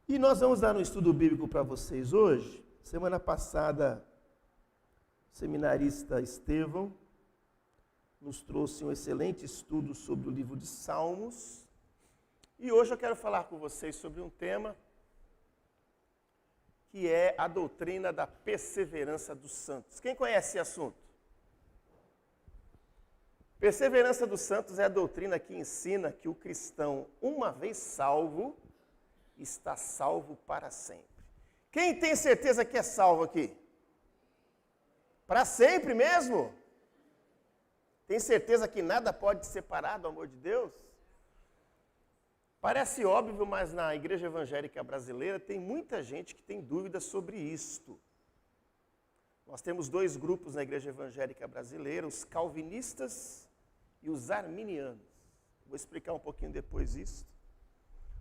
E nós vamos dar um estudo bíblico para vocês hoje. Semana passada, o seminarista Estevão nos trouxe um excelente estudo sobre o livro de Salmos. E hoje eu quero falar com vocês sobre um tema que é a doutrina da perseverança dos santos. Quem conhece esse assunto? Perseverança dos santos é a doutrina que ensina que o cristão, uma vez salvo, está salvo para sempre. Quem tem certeza que é salvo aqui? Para sempre mesmo? Tem certeza que nada pode te separar do amor de Deus? Parece óbvio, mas na igreja evangélica brasileira tem muita gente que tem dúvidas sobre isto. Nós temos dois grupos na igreja evangélica brasileira, os calvinistas e os arminianos. Vou explicar um pouquinho depois isso.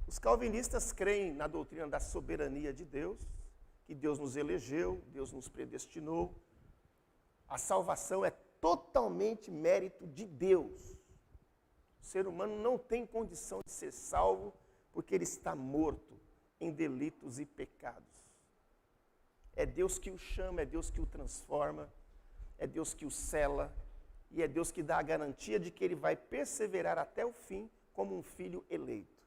Os calvinistas creem na doutrina da soberania de Deus, que Deus nos elegeu, Deus nos predestinou. A salvação é totalmente mérito de Deus. O ser humano não tem condição de ser salvo porque ele está morto em delitos e pecados. É Deus que o chama, é Deus que o transforma, é Deus que o sela e é Deus que dá a garantia de que ele vai perseverar até o fim como um filho eleito.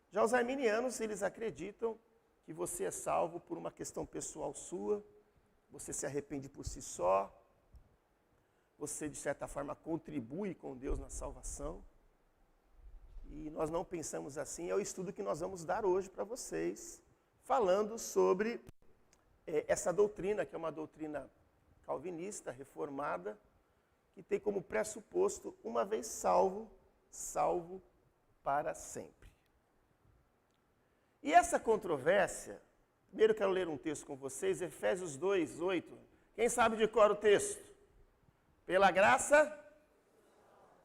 Já os arminianos, eles acreditam que você é salvo por uma questão pessoal sua, você se arrepende por si só, você, de certa forma, contribui com Deus na salvação. E nós não pensamos assim, é o estudo que nós vamos dar hoje para vocês, falando sobre essa doutrina, que é uma doutrina calvinista, reformada, que tem como pressuposto, uma vez salvo, salvo para sempre. E essa controvérsia, primeiro eu quero ler um texto com vocês, Efésios 2, 8. Quem sabe de cor o texto? Pela graça,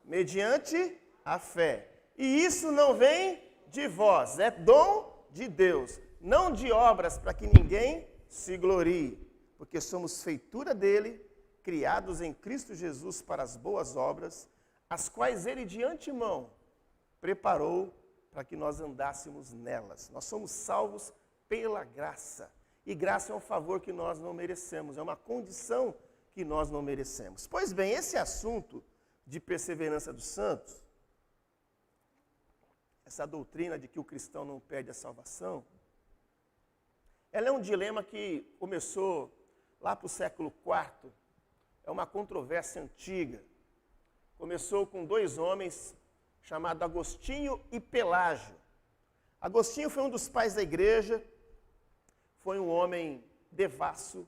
mediante a fé. E isso não vem de vós, é dom de Deus, não de obras para que ninguém se glorie, porque somos feitura dele, criados em Cristo Jesus para as boas obras, as quais ele de antemão preparou para que nós andássemos nelas. Nós somos salvos pela graça. E graça é um favor que nós não merecemos, é uma condição que nós não merecemos. Pois bem, esse assunto de perseverança dos santos, essa doutrina de que o cristão não perde a salvação, ela é um dilema que começou lá para o século IV, é uma controvérsia antiga. Começou com dois homens chamados Agostinho e Pelágio. Agostinho foi um dos pais da igreja, foi um homem devasso,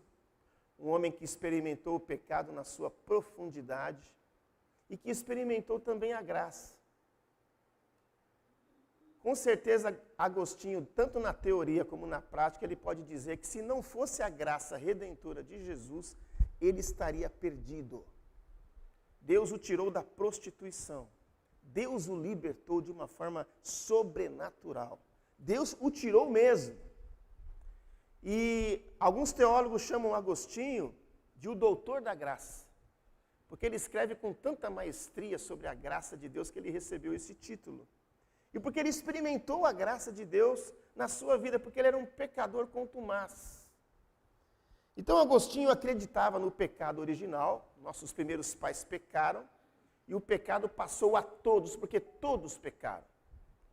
um homem que experimentou o pecado na sua profundidade e que experimentou também a graça. Com certeza, Agostinho, tanto na teoria como na prática, ele pode dizer que se não fosse a graça redentora de Jesus, ele estaria perdido. Deus o tirou da prostituição. Deus o libertou de uma forma sobrenatural. Deus o tirou mesmo. E alguns teólogos chamam Agostinho de o doutor da graça, porque ele escreve com tanta maestria sobre a graça de Deus que ele recebeu esse título. E porque ele experimentou a graça de Deus na sua vida, porque ele era um pecador contumaz. Então Agostinho acreditava no pecado original, nossos primeiros pais pecaram, e o pecado passou a todos, porque todos pecaram.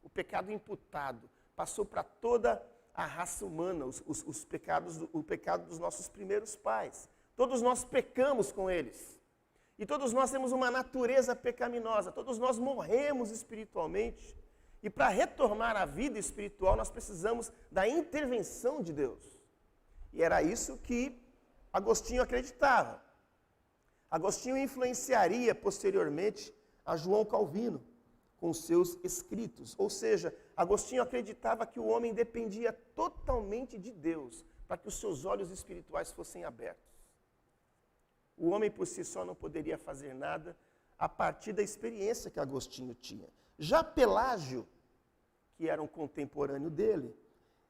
O pecado imputado passou para toda a raça humana, o pecado dos nossos primeiros pais. Todos nós pecamos com eles. E todos nós temos uma natureza pecaminosa, todos nós morremos espiritualmente. E para retornar à vida espiritual, nós precisamos da intervenção de Deus. E era isso que Agostinho acreditava. Agostinho influenciaria posteriormente a João Calvino com seus escritos. Ou seja, Agostinho acreditava que o homem dependia totalmente de Deus para que os seus olhos espirituais fossem abertos. O homem por si só não poderia fazer nada a partir da experiência que Agostinho tinha. Já Pelágio, que era um contemporâneo dele,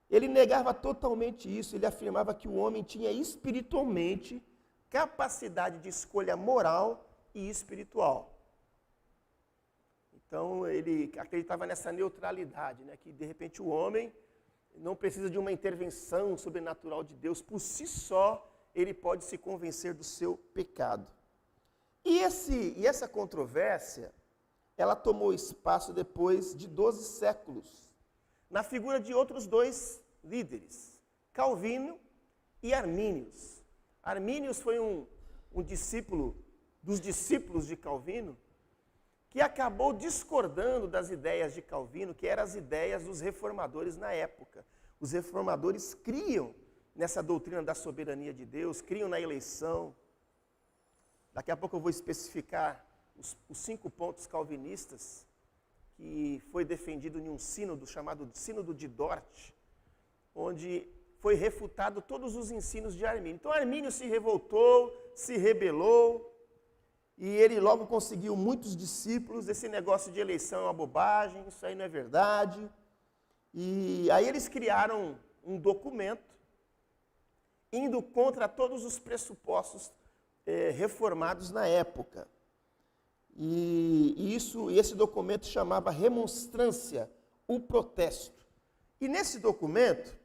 ele negava totalmente isso, ele afirmava que o homem tinha espiritualmente capacidade de escolha moral e espiritual. Então ele acreditava nessa neutralidade, né? Que de repente o homem não precisa de uma intervenção sobrenatural de Deus. Por si só, ele pode se convencer do seu pecado. E essa controvérsia, ela tomou espaço depois de 12 séculos, na figura de outros dois líderes, Calvino e Armínios. Armínios foi um discípulo dos discípulos de Calvino, que acabou discordando das ideias de Calvino, que eram as ideias dos reformadores na época. Os reformadores criam nessa doutrina da soberania de Deus, criam na eleição. Daqui a pouco eu vou especificar os 5 pontos calvinistas, que foi defendido em um sínodo chamado Sínodo de Dort, onde foi refutado todos os ensinos de Armínio. Então Armínio se revoltou, se rebelou, e ele logo conseguiu muitos discípulos. Esse negócio de eleição é uma bobagem, isso aí não é verdade. E aí eles criaram um documento indo contra todos os pressupostos reformados na época. E esse documento chamava Remonstrância, o Protesto. E nesse documento,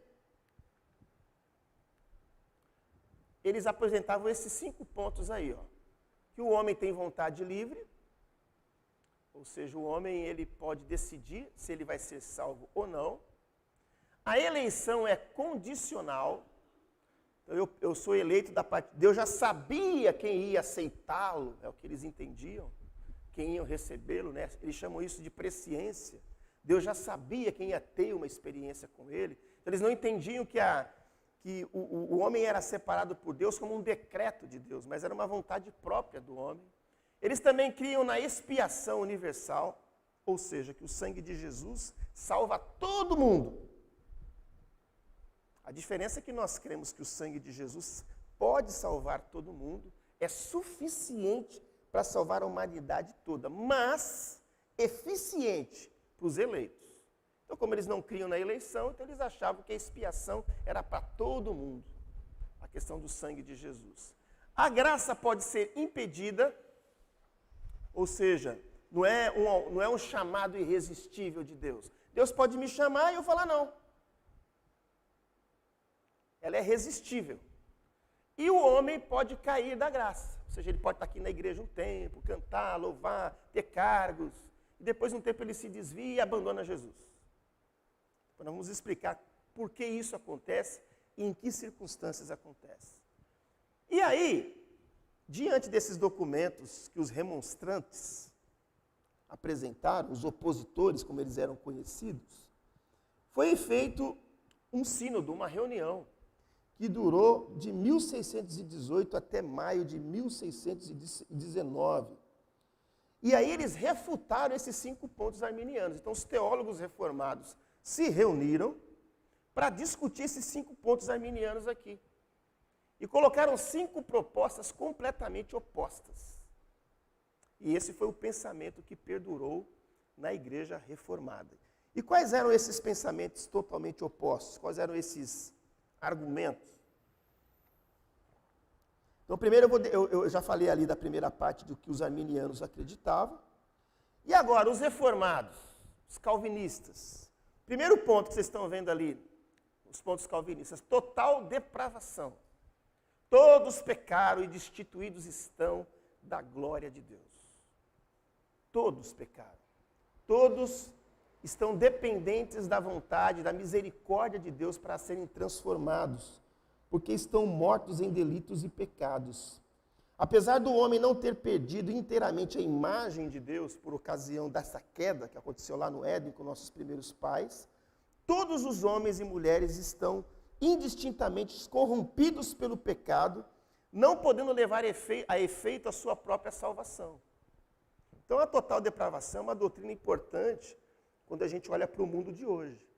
eles apresentavam esses 5 pontos aí, ó. Que o homem tem vontade livre, ou seja, o homem ele pode decidir se ele vai ser salvo ou não. A eleição é condicional. Então, eu sou eleito da parte de Deus, já sabia quem ia aceitá-lo, é o que eles entendiam, quem ia recebê-lo, né? Eles chamam isso de presciência. Deus já sabia quem ia ter uma experiência com ele. Então, eles não entendiam que o homem era separado por Deus como um decreto de Deus, mas era uma vontade própria do homem. Eles também criam na expiação universal, ou seja, que o sangue de Jesus salva todo mundo. A diferença é que nós cremos que o sangue de Jesus pode salvar todo mundo, é suficiente para salvar a humanidade toda, mas eficiente para os eleitos. Então, como eles não criam na eleição, então eles achavam que a expiação era para todo mundo, a questão do sangue de Jesus. A graça pode ser impedida, ou seja, não é um chamado irresistível de Deus. Deus pode me chamar e eu falar não. Ela é resistível. E o homem pode cair da graça. Ou seja, ele pode estar aqui na igreja um tempo, cantar, louvar, ter cargos, e depois de um tempo ele se desvia e abandona Jesus. Então, nós vamos explicar por que isso acontece e em que circunstâncias acontece. E aí, diante desses documentos que os remonstrantes apresentaram, os opositores, como eles eram conhecidos, foi feito um sínodo, uma reunião, que durou de 1618 até maio de 1619. E aí eles refutaram esses 5 pontos arminianos. Então, os teólogos reformados se reuniram para discutir esses 5 pontos arminianos aqui. E colocaram 5 propostas completamente opostas. E esse foi o pensamento que perdurou na igreja reformada. E quais eram esses pensamentos totalmente opostos? Quais eram esses argumentos? Então, primeiro eu já falei ali da primeira parte do que os arminianos acreditavam. E agora, os reformados, os calvinistas. Primeiro ponto que vocês estão vendo ali, os pontos calvinistas, total depravação. Todos pecaram e destituídos estão da glória de Deus. Todos pecaram. Todos estão dependentes da vontade, da misericórdia de Deus para serem transformados, porque estão mortos em delitos e pecados. Apesar do homem não ter perdido inteiramente a imagem de Deus por ocasião dessa queda que aconteceu lá no Éden com nossos primeiros pais, todos os homens e mulheres estão indistintamente corrompidos pelo pecado, não podendo levar a efeito a sua própria salvação. Então, a total depravação é uma doutrina importante quando a gente olha para o mundo de hoje.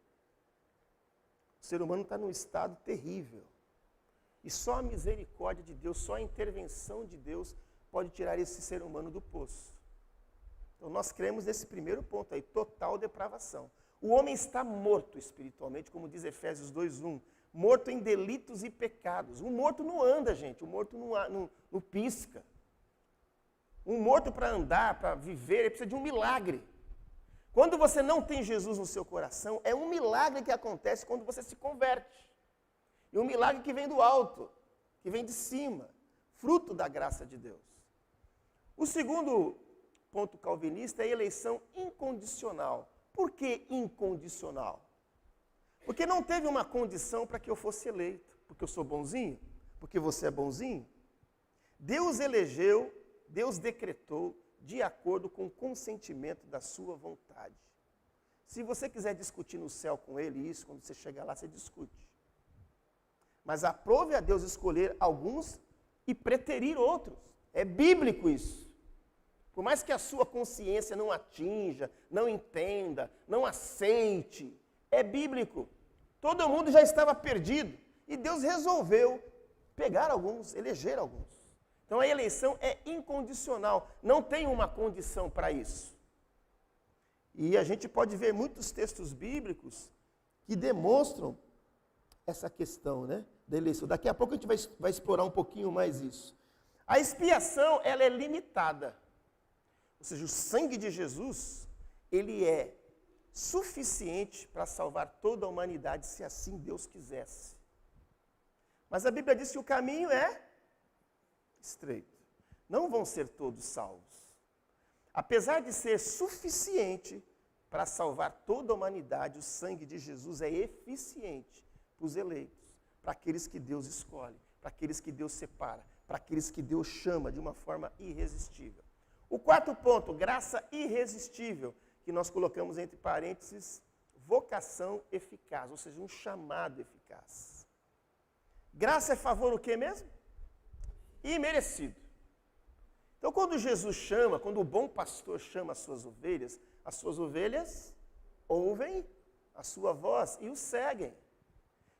O ser humano está num estado terrível. E só a misericórdia de Deus, só a intervenção de Deus pode tirar esse ser humano do poço. Então, nós cremos nesse primeiro ponto aí, total depravação. O homem está morto espiritualmente, como diz Efésios 2:1, morto em delitos e pecados. O morto não anda, gente, o morto não pisca. Um morto para andar, para viver, ele precisa de um milagre. Quando você não tem Jesus no seu coração, é um milagre que acontece quando você se converte. E um milagre que vem do alto, que vem de cima, fruto da graça de Deus. O segundo ponto calvinista é a eleição incondicional. Por que incondicional? Porque não teve uma condição para que eu fosse eleito. Porque eu sou bonzinho? Porque você é bonzinho? Deus elegeu, Deus decretou de acordo com o consentimento da sua vontade. Se você quiser discutir no céu com ele isso, quando você chegar lá, você discute. Mas aprove a Deus escolher alguns e preterir outros. É bíblico isso. Por mais que a sua consciência não atinja, não entenda, não aceite, é bíblico. Todo mundo já estava perdido e Deus resolveu pegar alguns, eleger alguns. Então a eleição é incondicional, não tem uma condição para isso. E a gente pode ver muitos textos bíblicos que demonstram essa questão, né, da eleição. Daqui a pouco a gente vai explorar um pouquinho mais isso. A expiação, ela é limitada. Ou seja, o sangue de Jesus, ele é suficiente para salvar toda a humanidade, se assim Deus quisesse. Mas a Bíblia diz que o caminho é estreito. Não vão ser todos salvos. Apesar de ser suficiente para salvar toda a humanidade, o sangue de Jesus é eficiente para os eleitos, para aqueles que Deus escolhe, para aqueles que Deus separa, para aqueles que Deus chama de uma forma irresistível. O quarto ponto, graça irresistível, que nós colocamos entre parênteses, vocação eficaz, ou seja, um chamado eficaz. Graça é favor o quê mesmo? Imerecido. Então, quando Jesus chama, quando o bom pastor chama as suas ovelhas ouvem a sua voz e o seguem.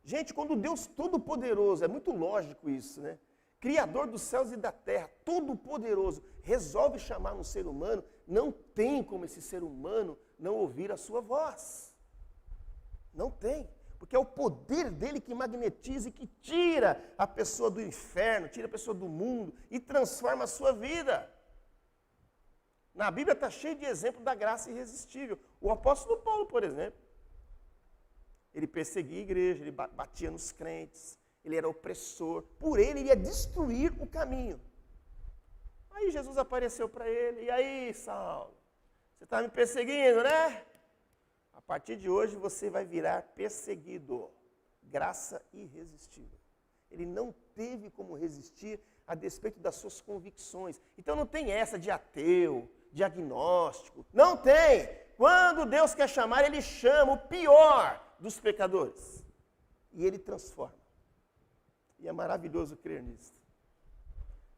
Gente, quando Deus Todo-Poderoso, é muito lógico isso, né? Criador dos céus e da terra, Todo-Poderoso, resolve chamar um ser humano, não tem como esse ser humano não ouvir a sua voz. Não tem. Porque é o poder dele que magnetiza e que tira a pessoa do inferno, tira a pessoa do mundo e transforma a sua vida. Na Bíblia está cheio de exemplos da graça irresistível. O apóstolo Paulo, por exemplo, ele perseguia a igreja, ele batia nos crentes, ele era opressor. Por ele ia destruir o caminho. Aí Jesus apareceu para ele, e aí, Saulo, você está me perseguindo, né? A partir de hoje você vai virar perseguido. Graça irresistível. Ele não teve como resistir a despeito das suas convicções. Então não tem essa de ateu, de agnóstico. Não tem. Quando Deus quer chamar, ele chama o pior dos pecadores. E ele transforma. E é maravilhoso crer nisso.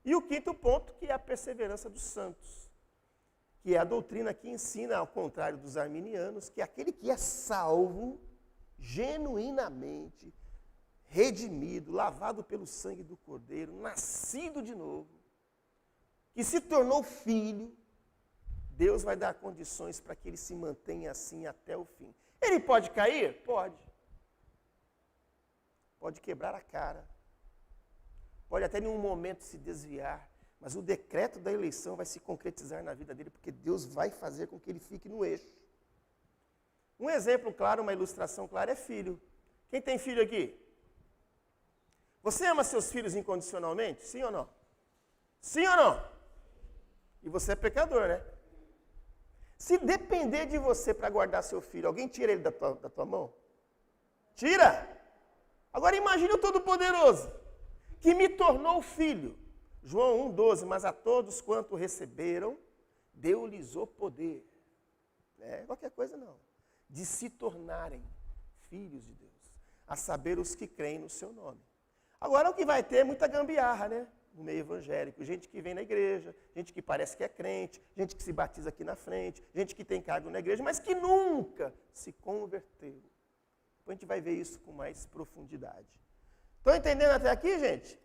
E o quinto ponto, que é a perseverança dos santos. Que é a doutrina que ensina, ao contrário dos arminianos, que aquele que é salvo, genuinamente, redimido, lavado pelo sangue do Cordeiro, nascido de novo, que se tornou filho, Deus vai dar condições para que ele se mantenha assim até o fim. Ele pode cair? Pode. Pode quebrar a cara. Pode até em um momento se desviar. Mas o decreto da eleição vai se concretizar na vida dele, porque Deus vai fazer com que ele fique no eixo. Um exemplo claro, uma ilustração clara é filho. Quem tem filho aqui? Você ama seus filhos incondicionalmente? Sim ou não? Sim ou não? E você é pecador, né? Se depender de você para guardar seu filho, alguém tira ele da tua mão? Tira! Agora imagine o Todo-Poderoso, que me tornou filho. João 1,12, mas a todos quanto receberam, deu-lhes o poder. Qualquer coisa não. De se tornarem filhos de Deus. A saber, os que creem no seu nome. Agora o que vai ter é muita gambiarra, né? No meio evangélico. Gente que vem na igreja, gente que parece que é crente, gente que se batiza aqui na frente, gente que tem cargo na igreja, mas que nunca se converteu. Depois a gente vai ver isso com mais profundidade. Estão entendendo até aqui, gente?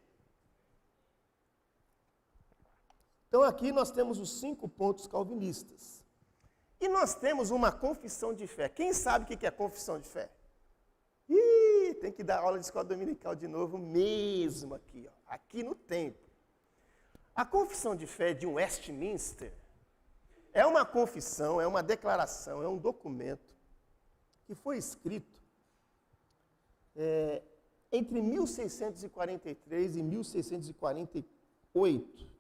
Então aqui nós temos os 5 pontos calvinistas. E nós temos uma confissão de fé. Quem sabe o que é confissão de fé? Tem que dar aula de escola dominical de novo mesmo aqui, ó, aqui no templo. A confissão de fé de um Westminster É uma confissão, é uma declaração, é um documento que foi escrito entre 1643 e 1648.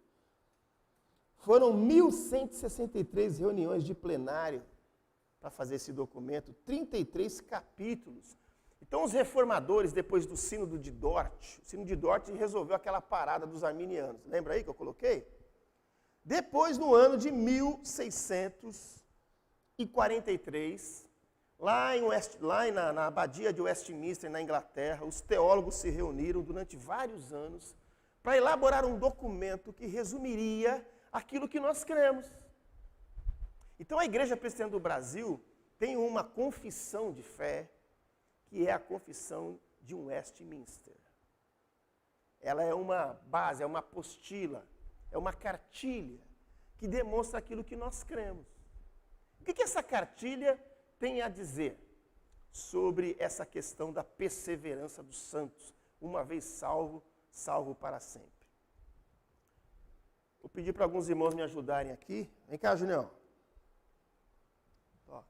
Foram 1163 reuniões de plenário para fazer esse documento, 33 capítulos. Então, os reformadores, depois do Sínodo de Dort, o Sínodo de Dort resolveu aquela parada dos arminianos. Lembra aí que eu coloquei? Depois, no ano de 1643, lá na abadia de Westminster, na Inglaterra, os teólogos se reuniram durante vários anos para elaborar um documento que resumiria aquilo que nós cremos. Então, a Igreja Presbiteriana do Brasil tem uma confissão de fé, que é a confissão de Westminster. Ela é uma base, é uma apostila, é uma cartilha que demonstra aquilo que nós cremos. O que essa cartilha tem a dizer sobre essa questão da perseverança dos santos? Uma vez salvo, salvo para sempre. Vou pedir para alguns irmãos me ajudarem aqui. Vem cá, Junião. Ó.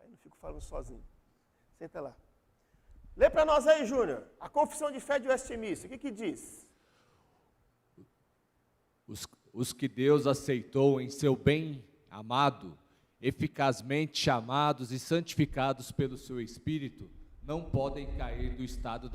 Aí não fico falando sozinho. Senta lá. Lê para nós aí, Júnior. A confissão de fé de Westminster. O que diz? Os que Deus aceitou em seu bem amado, eficazmente chamados e santificados pelo seu Espírito, não podem cair do estado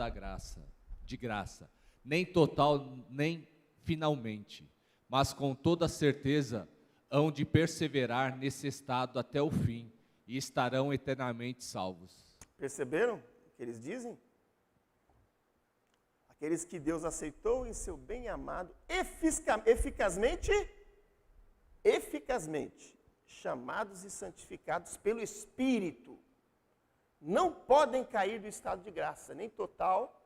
de graça, nem total, nem finalmente, mas com toda certeza hão de perseverar nesse estado até o fim e estarão eternamente salvos. Perceberam o que eles dizem? Aqueles que Deus aceitou em seu bem amado, eficazmente, chamados e santificados pelo Espírito, não podem cair do estado de graça, nem total,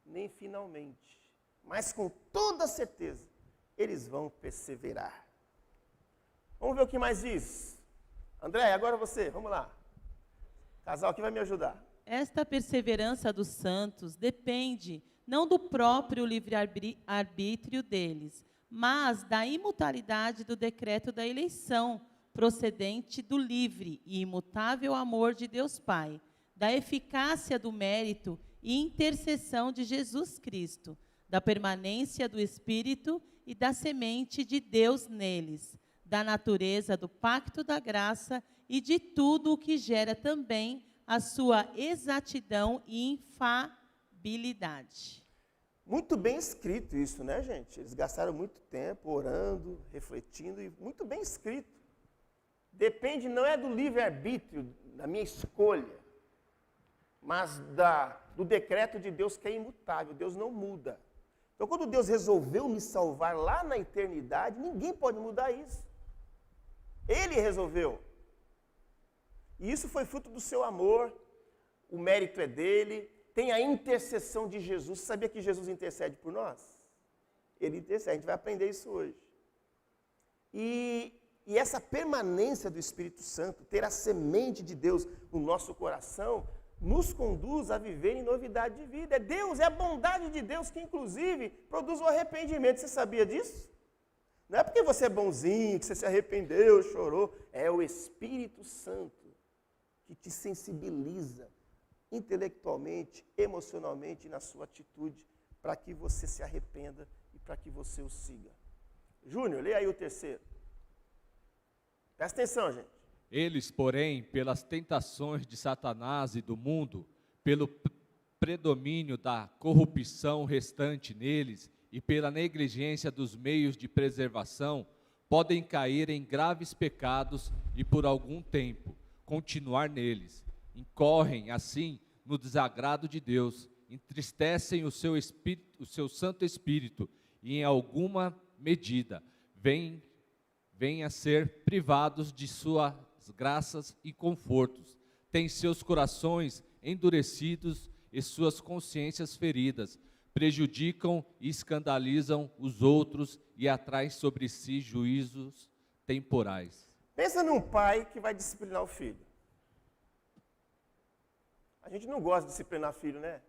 nem finalmente. Mas com toda certeza, eles vão perseverar. Vamos ver o que mais diz. André, agora você, vamos lá. O casal aqui vai me ajudar. Esta perseverança dos santos depende não do próprio livre-arbítrio deles, mas da imutabilidade do decreto da eleição, procedente do livre e imutável amor de Deus Pai, da eficácia do mérito e intercessão de Jesus Cristo, da permanência do Espírito e da semente de Deus neles, da natureza do pacto da graça e de tudo o que gera também a sua exatidão e infabilidade. Muito bem escrito isso, né, gente? Eles gastaram muito tempo orando, refletindo, e muito bem escrito. Depende, não é do livre-arbítrio, da minha escolha, mas do decreto de Deus que é imutável, Deus não muda. Então, quando Deus resolveu me salvar lá na eternidade, ninguém pode mudar isso. Ele resolveu. E isso foi fruto do seu amor, o mérito é dele, tem a intercessão de Jesus. Você sabia que Jesus intercede por nós? Ele intercede, a gente vai aprender isso hoje. E essa permanência do Espírito Santo, ter a semente de Deus no nosso coração, nos conduz a viver em novidade de vida. É Deus, é a bondade de Deus que, inclusive, produz o arrependimento. Você sabia disso? Não é porque você é bonzinho, que você se arrependeu, chorou. É o Espírito Santo que te sensibiliza intelectualmente, emocionalmente, na sua atitude, para que você se arrependa e para que você o siga. Júnior, lê aí o terceiro. Presta atenção, gente. Eles, porém, pelas tentações de Satanás e do mundo, pelo predomínio da corrupção restante neles e pela negligência dos meios de preservação, podem cair em graves pecados e, por algum tempo, continuar neles. Incorrem, assim, no desagrado de Deus, entristecem o seu Santo Espírito e, em alguma medida, vêm a ser privados de suas graças e confortos, têm seus corações endurecidos e suas consciências feridas, prejudicam e escandalizam os outros e atraem sobre si juízos temporais. Pensa num pai que vai disciplinar o filho. A gente não gosta de disciplinar filho, né?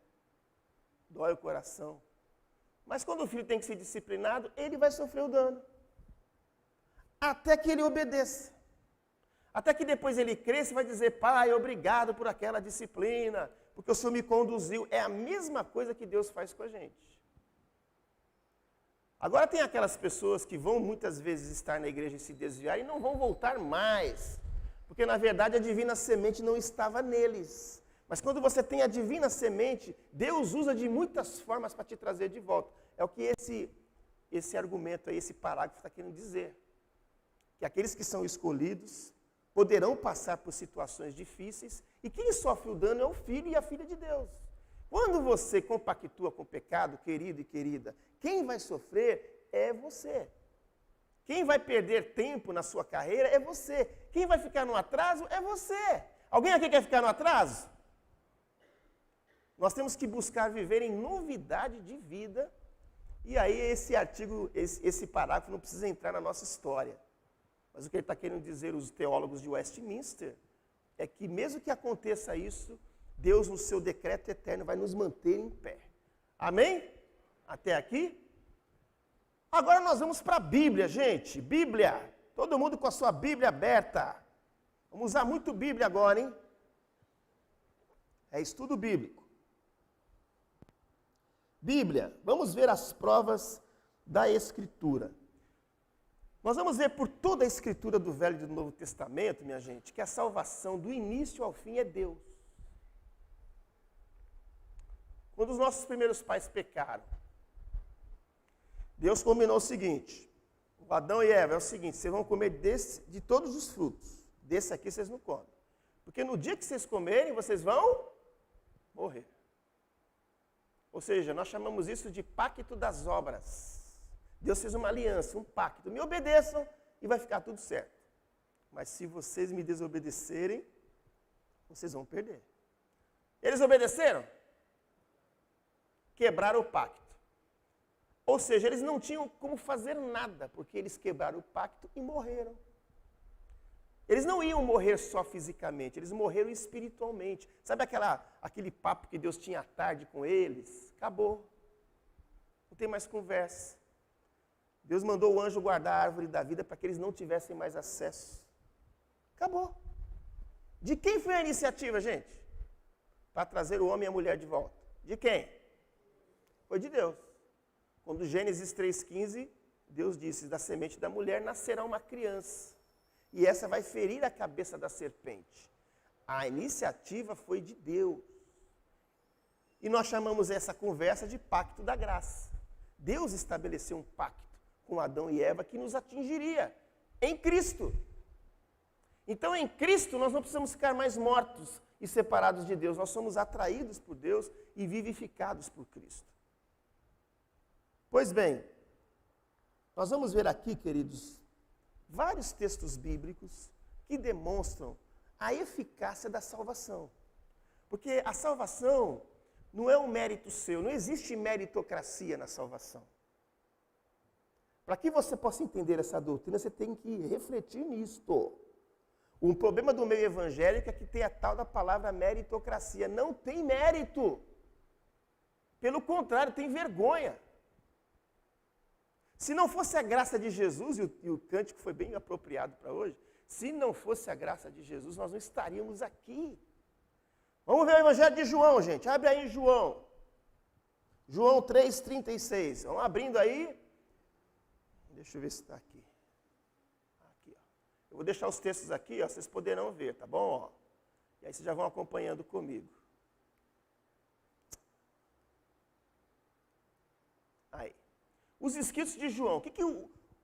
Dói o coração. Mas quando o filho tem que ser disciplinado, ele vai sofrer o dano. até que ele obedeça. Até que depois ele cresça e vai dizer, pai, obrigado por aquela disciplina, porque o Senhor me conduziu. É a mesma coisa que Deus faz com a gente. Agora tem aquelas pessoas que vão muitas vezes estar na igreja e se desviar e não vão voltar mais. Porque na verdade a divina semente não estava neles. Mas quando você tem a divina semente, Deus usa de muitas formas para te trazer de volta. É o que esse argumento aí, esse parágrafo está querendo dizer. Que aqueles que são escolhidos poderão passar por situações difíceis e quem sofre o dano é o filho e a filha de Deus. Quando você compactua com o pecado, querido e querida, quem vai sofrer é você. Quem vai perder tempo na sua carreira é você. Quem vai ficar no atraso é você. Alguém aqui quer ficar no atraso? Nós temos que buscar viver em novidade de vida. E aí esse artigo, esse parágrafo não precisa entrar na nossa história. Mas o que ele está querendo dizer, os teólogos de Westminster, é que mesmo que aconteça isso, Deus, no seu decreto eterno, vai nos manter em pé. Amém? Até aqui? Agora nós vamos para a Bíblia, gente. Bíblia. Todo mundo com a sua Bíblia aberta. Vamos usar muito Bíblia agora, hein? É estudo bíblico. Bíblia. Vamos ver as provas da Escritura. Nós vamos ver por toda a Escritura do Velho e do Novo Testamento, minha gente, que a salvação do início ao fim é Deus. Quando os nossos primeiros pais pecaram, Deus combinou o seguinte, o Adão e Eva, é o seguinte, vocês vão comer de todos os frutos, desse aqui vocês não comem. Porque no dia que vocês comerem, vocês vão morrer. Ou seja, nós chamamos isso de pacto das obras. Deus fez uma aliança, um pacto. Me obedeçam e vai ficar tudo certo. Mas se vocês me desobedecerem, vocês vão perder. Eles obedeceram? Quebraram o pacto. Ou seja, eles não tinham como fazer nada, porque eles quebraram o pacto e morreram. Eles não iam morrer só fisicamente, eles morreram espiritualmente. Sabe aquele papo que Deus tinha à tarde com eles? Acabou. Não tem mais conversa. Deus mandou o anjo guardar a árvore da vida para que eles não tivessem mais acesso. Acabou. De quem foi a iniciativa, gente? Para trazer o homem e a mulher de volta. De quem? Foi de Deus. Quando Gênesis 3,15, Deus disse, da semente da mulher nascerá uma criança. E essa vai ferir a cabeça da serpente. A iniciativa foi de Deus. E nós chamamos essa conversa de pacto da graça. Deus estabeleceu um pacto com Adão e Eva que nos atingiria em Cristo. Então, em Cristo, nós não precisamos ficar mais mortos e separados de Deus. Nós somos atraídos por Deus e vivificados por Cristo. Pois bem, nós vamos ver aqui, queridos, vários textos bíblicos que demonstram a eficácia da salvação. Porque a salvação não é um mérito seu, não existe meritocracia na salvação. Para que você possa entender essa doutrina, você tem que refletir nisto. Um problema do meio evangélico é que tem a tal da palavra meritocracia. Não tem mérito. Pelo contrário, tem vergonha. Se não fosse a graça de Jesus, e o cântico foi bem apropriado para hoje, se não fosse a graça de Jesus, nós não estaríamos aqui. Vamos ver o Evangelho de João, gente. Abre aí em João. João 3,36. Vamos abrindo aí. Deixa eu ver se está aqui. Aqui, ó. Eu vou deixar os textos aqui, ó, vocês poderão ver, tá bom? Ó. E aí vocês já vão acompanhando comigo. Aí. Os escritos de João. O que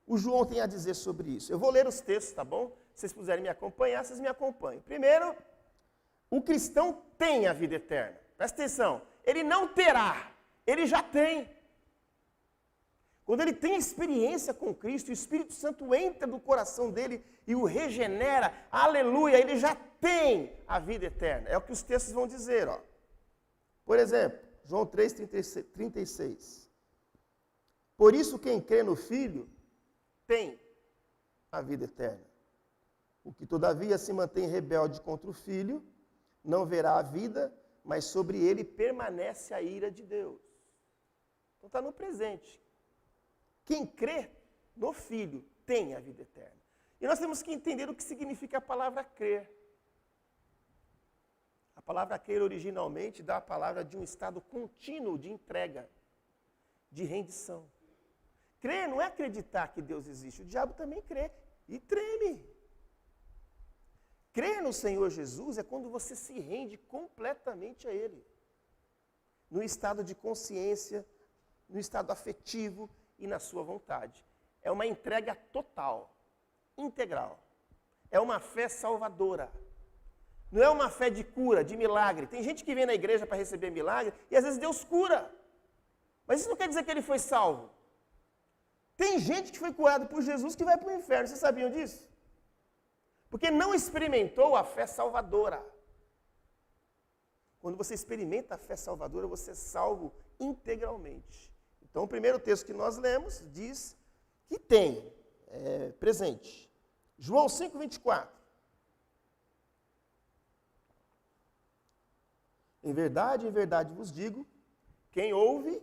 o João tem a dizer sobre isso? Eu vou ler os textos, tá bom? Se vocês puderem me acompanhar, vocês me acompanhem. Primeiro, o cristão tem a vida eterna. Presta atenção. Ele não terá, ele já tem. Quando ele tem experiência com Cristo, o Espírito Santo entra no coração dele e o regenera, aleluia, ele já tem a vida eterna. É o que os textos vão dizer, ó. Por exemplo, João 3,36. Por isso quem crê no Filho tem a vida eterna. O que todavia se mantém rebelde contra o Filho, não verá a vida, mas sobre ele permanece a ira de Deus. Então está no presente. Quem crê no Filho tem a vida eterna. E nós temos que entender o que significa a palavra crer. A palavra crer originalmente dá a palavra de um estado contínuo de entrega, de rendição. Crer não é acreditar que Deus existe. O diabo também crê e treme. Crer no Senhor Jesus é quando você se rende completamente a Ele. No estado de consciência, no estado afetivo e na sua vontade. É uma entrega total, integral. É uma fé salvadora. Não é uma fé de cura, de milagre. Tem gente que vem na igreja para receber milagre e às vezes Deus cura. Mas isso não quer dizer que ele foi salvo. Tem gente que foi curado por Jesus que vai para o inferno. Vocês sabiam disso? Porque não experimentou a fé salvadora. Quando você experimenta a fé salvadora, você é salvo integralmente. Então, o primeiro texto que nós lemos diz que tem presente. João 5,24. Em verdade vos digo, quem ouve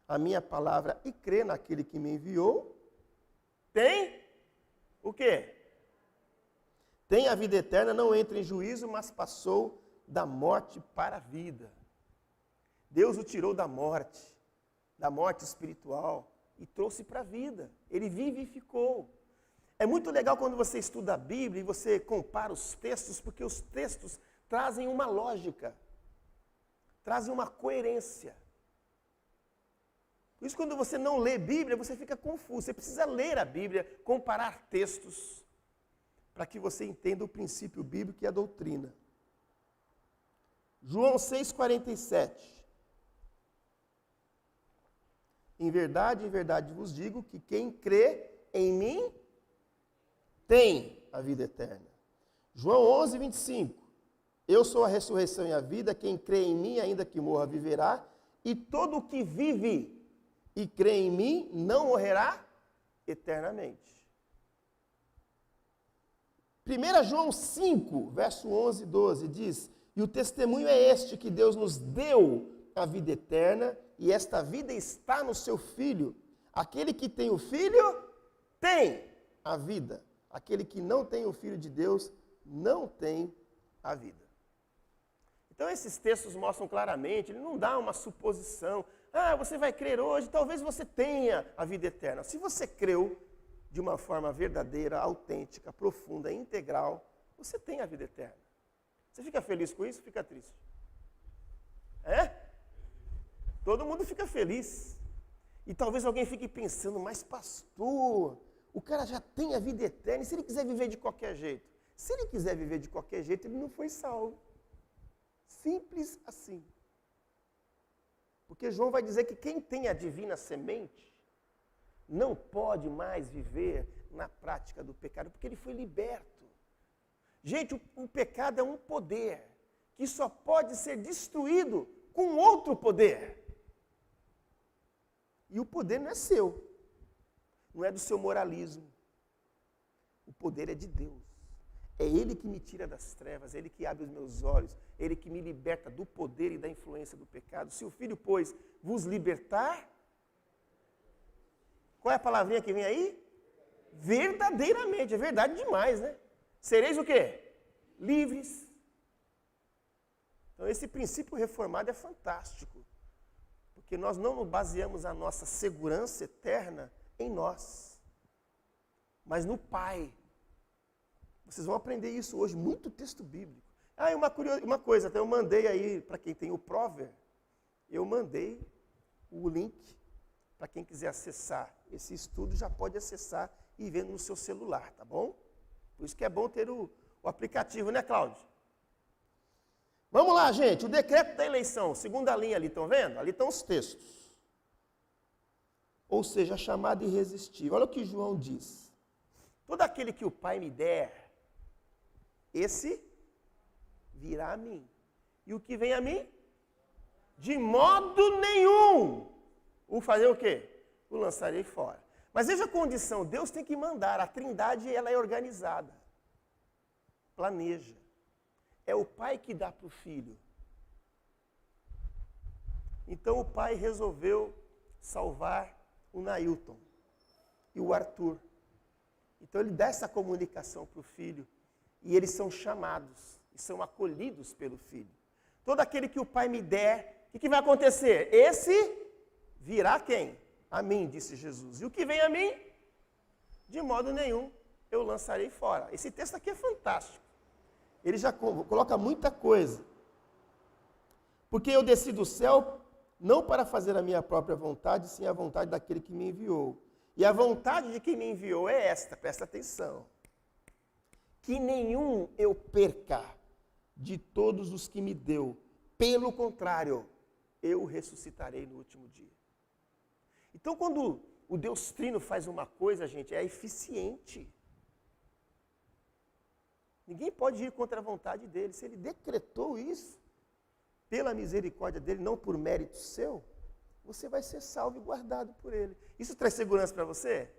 a minha palavra e crê naquele que me enviou, tem o quê? Tem a vida eterna, não entra em juízo, mas passou da morte para a vida. Deus o tirou da morte espiritual, e trouxe para a vida. Ele vivificou. É muito legal quando você estuda a Bíblia e você compara os textos, porque os textos trazem uma lógica, trazem uma coerência. Por isso, quando você não lê Bíblia, você fica confuso. Você precisa ler a Bíblia, comparar textos, para que você entenda o princípio bíblico e a doutrina. João 6,47. Em verdade vos digo que quem crê em mim tem a vida eterna. João 11,25. Eu sou a ressurreição e a vida, quem crê em mim, ainda que morra, viverá, e todo o que vive e crê em mim não morrerá eternamente. 1 João 5, verso 11 e 12 diz: e o testemunho é este, que Deus nos deu a vida eterna, e esta vida está no seu Filho. Aquele que tem o Filho, tem a vida. Aquele que não tem o Filho de Deus, não tem a vida. Então esses textos mostram claramente, ele não dá uma suposição. Ah, você vai crer hoje, talvez você tenha a vida eterna. Se você creu de uma forma verdadeira, autêntica, profunda, integral, você tem a vida eterna. Você fica feliz com isso? Fica triste? É? Todo mundo fica feliz. E talvez alguém fique pensando, mas pastor, o cara já tem a vida eterna, e se ele quiser viver de qualquer jeito? Se ele quiser viver de qualquer jeito, ele não foi salvo. Simples assim. Porque João vai dizer que quem tem a divina semente não pode mais viver na prática do pecado, porque ele foi liberto. Gente, o pecado é um poder que só pode ser destruído com outro poder. E o poder não é seu, não é do seu moralismo. O poder é de Deus. É Ele que me tira das trevas, é Ele que abre os meus olhos, é Ele que me liberta do poder e da influência do pecado. Se o Filho, pois, vos libertar, qual é a palavrinha que vem aí? Verdadeiramente, é verdade demais, né? Sereis o quê? Livres. Então esse princípio reformado é fantástico, porque nós não baseamos a nossa segurança eterna em nós, mas no Pai. Vocês vão aprender isso hoje, muito texto bíblico. Ah, e uma coisa, até eu mandei aí, para quem tem o Prover, eu mandei o link para quem quiser acessar esse estudo, já pode acessar e ver no seu celular, tá bom? Por isso que é bom ter o aplicativo, né, Cláudio? Vamos lá, gente, o decreto da eleição, segunda linha ali, estão vendo? Ali estão os textos. Ou seja, a chamada irresistível. Olha o que João diz. Todo aquele que o Pai me der, esse virá a mim. E o que vem a mim? De modo nenhum. O fazer o quê? O lançarei fora. Mas veja a condição, Deus tem que mandar, a Trindade ela é organizada. Planeja. É o Pai que dá para o Filho. Então o Pai resolveu salvar o Nailton e o Arthur. Então ele dá essa comunicação para o filho e eles são chamados e são acolhidos pelo filho. Todo aquele que o Pai me der, o que vai acontecer? Esse virá quem? A mim, disse Jesus. E o que vem a mim? De modo nenhum eu lançarei fora. Esse texto aqui é fantástico. Ele já coloca muita coisa. Porque eu desci do céu não para fazer a minha própria vontade, sim a vontade daquele que me enviou. E a vontade de quem me enviou é esta, presta atenção. Que nenhum eu perca de todos os que me deu. Pelo contrário, eu ressuscitarei no último dia. Então, quando o Deus Trino faz uma coisa, gente, é eficiente. Ninguém pode ir contra a vontade dele. Se ele decretou isso, pela misericórdia dele, não por mérito seu, você vai ser salvo e guardado por ele. Isso traz segurança para você?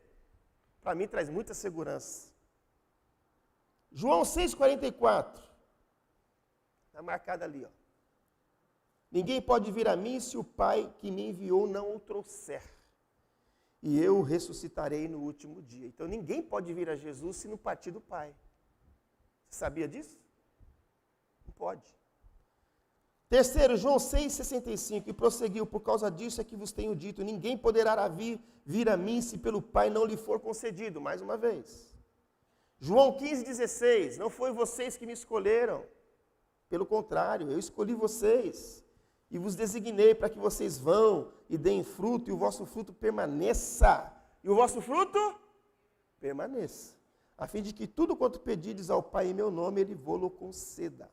Para mim traz muita segurança. João 6,44. Está marcado ali, ó. Ninguém pode vir a mim se o Pai que me enviou não o trouxer. E eu o ressuscitarei no último dia. Então ninguém pode vir a Jesus se não partir do Pai. Você sabia disso? Não pode. Terceiro, João 6,65, e prosseguiu, por causa disso é que vos tenho dito, ninguém poderá vir a mim se pelo Pai não lhe for concedido, mais uma vez. João 15,16, não foi vocês que me escolheram, pelo contrário, eu escolhi vocês, e vos designei para que vocês vão e deem fruto, e o vosso fruto permaneça. E o vosso fruto? Permaneça. A fim de que tudo quanto pedides ao Pai em meu nome, Ele vô-lo conceda.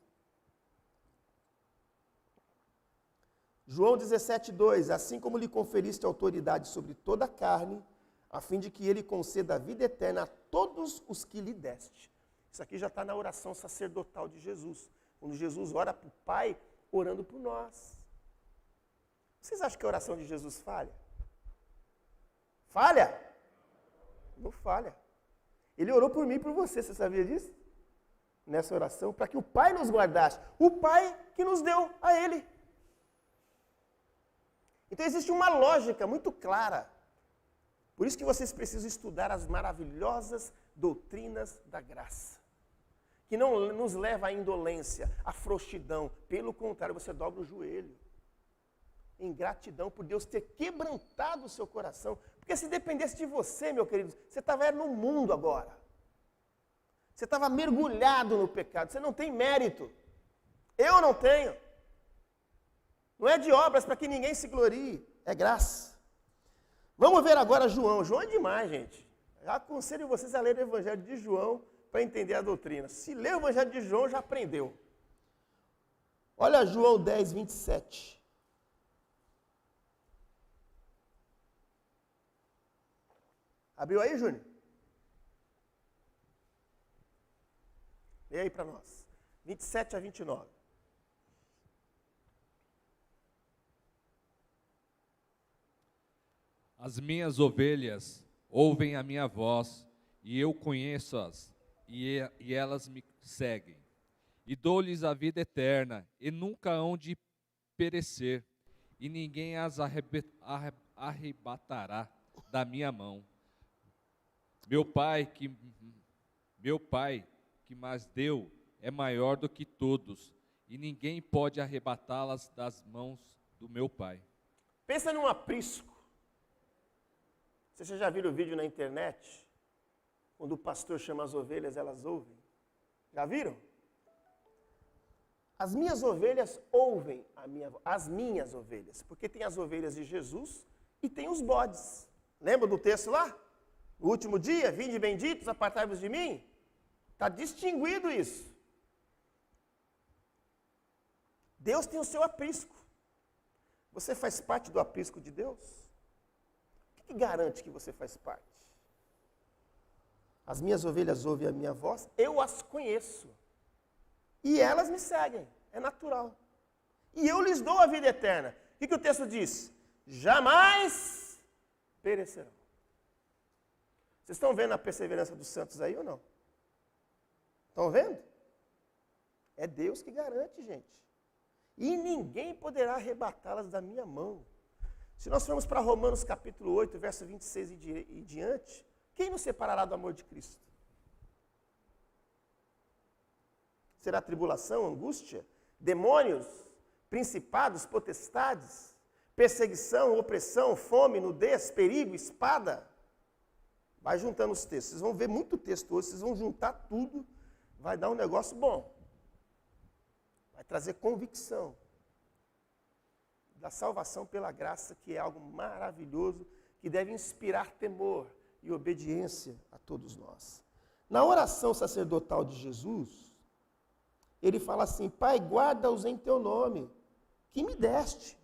João 17,2, assim como lhe conferiste autoridade sobre toda a carne, a fim de que ele conceda a vida eterna a todos os que lhe deste. Isso aqui já está na oração sacerdotal de Jesus. Quando Jesus ora para o Pai, orando por nós. Vocês acham que a oração de Jesus falha? Falha? Não falha. Ele orou por mim e por você, você sabia disso? Nessa oração, para que o Pai nos guardasse. O Pai que nos deu a Ele. Então existe uma lógica muito clara. Por isso que vocês precisam estudar as maravilhosas doutrinas da graça. Que não nos leva à indolência, à frouxidão. Pelo contrário, você dobra o joelho. Em gratidão por Deus ter quebrantado o seu coração. Porque se dependesse de você, meu querido, você estava no mundo agora. Você estava mergulhado no pecado. Você não tem mérito. Eu não tenho. Não é de obras para que ninguém se glorie, é graça. Vamos ver agora João. João é demais, gente. Já aconselho vocês a ler o Evangelho de João para entender a doutrina. Se ler o Evangelho de João, já aprendeu. Olha João 10, 27. Abriu aí, Júnior? Lê aí para nós. 27 a 29. As minhas ovelhas ouvem a minha voz, e eu conheço-as, e elas me seguem. E dou-lhes a vida eterna, e nunca hão de perecer, e ninguém as arrebatará da minha mão. Meu Pai que mais deu é maior do que todos, e ninguém pode arrebatá-las das mãos do meu Pai. Pensa num aprisco. Vocês já viram o vídeo na internet? Quando o pastor chama as ovelhas, elas ouvem. Já viram? As minhas ovelhas ouvem as minhas ovelhas. Porque tem as ovelhas de Jesus e tem os bodes. Lembra do texto lá? No último dia, vinde benditos, apartai-vos de mim. Está distinguido isso. Deus tem o seu aprisco. Você faz parte do aprisco de Deus? O que garante que você faz parte? As minhas ovelhas ouvem a minha voz, eu as conheço. E elas me seguem, é natural. E eu lhes dou a vida eterna. O que o texto diz? Jamais perecerão. Vocês estão vendo a perseverança dos santos aí ou não? Estão vendo? É Deus que garante, gente. E ninguém poderá arrebatá-las da minha mão. Se nós formos para Romanos capítulo 8, verso 26 e diante, Quem nos separará do amor de Cristo? Será tribulação, angústia, demônios, principados, potestades, perseguição, opressão, fome, nudez, perigo, espada? Vai juntando os textos. Vocês vão ver muito texto hoje, vocês vão juntar tudo, vai dar um negócio bom. Vai trazer convicção da salvação pela graça, que é algo maravilhoso, que deve inspirar temor e obediência a todos nós. Na oração sacerdotal de Jesus, ele fala assim: Pai, guarda-os em teu nome, que me deste.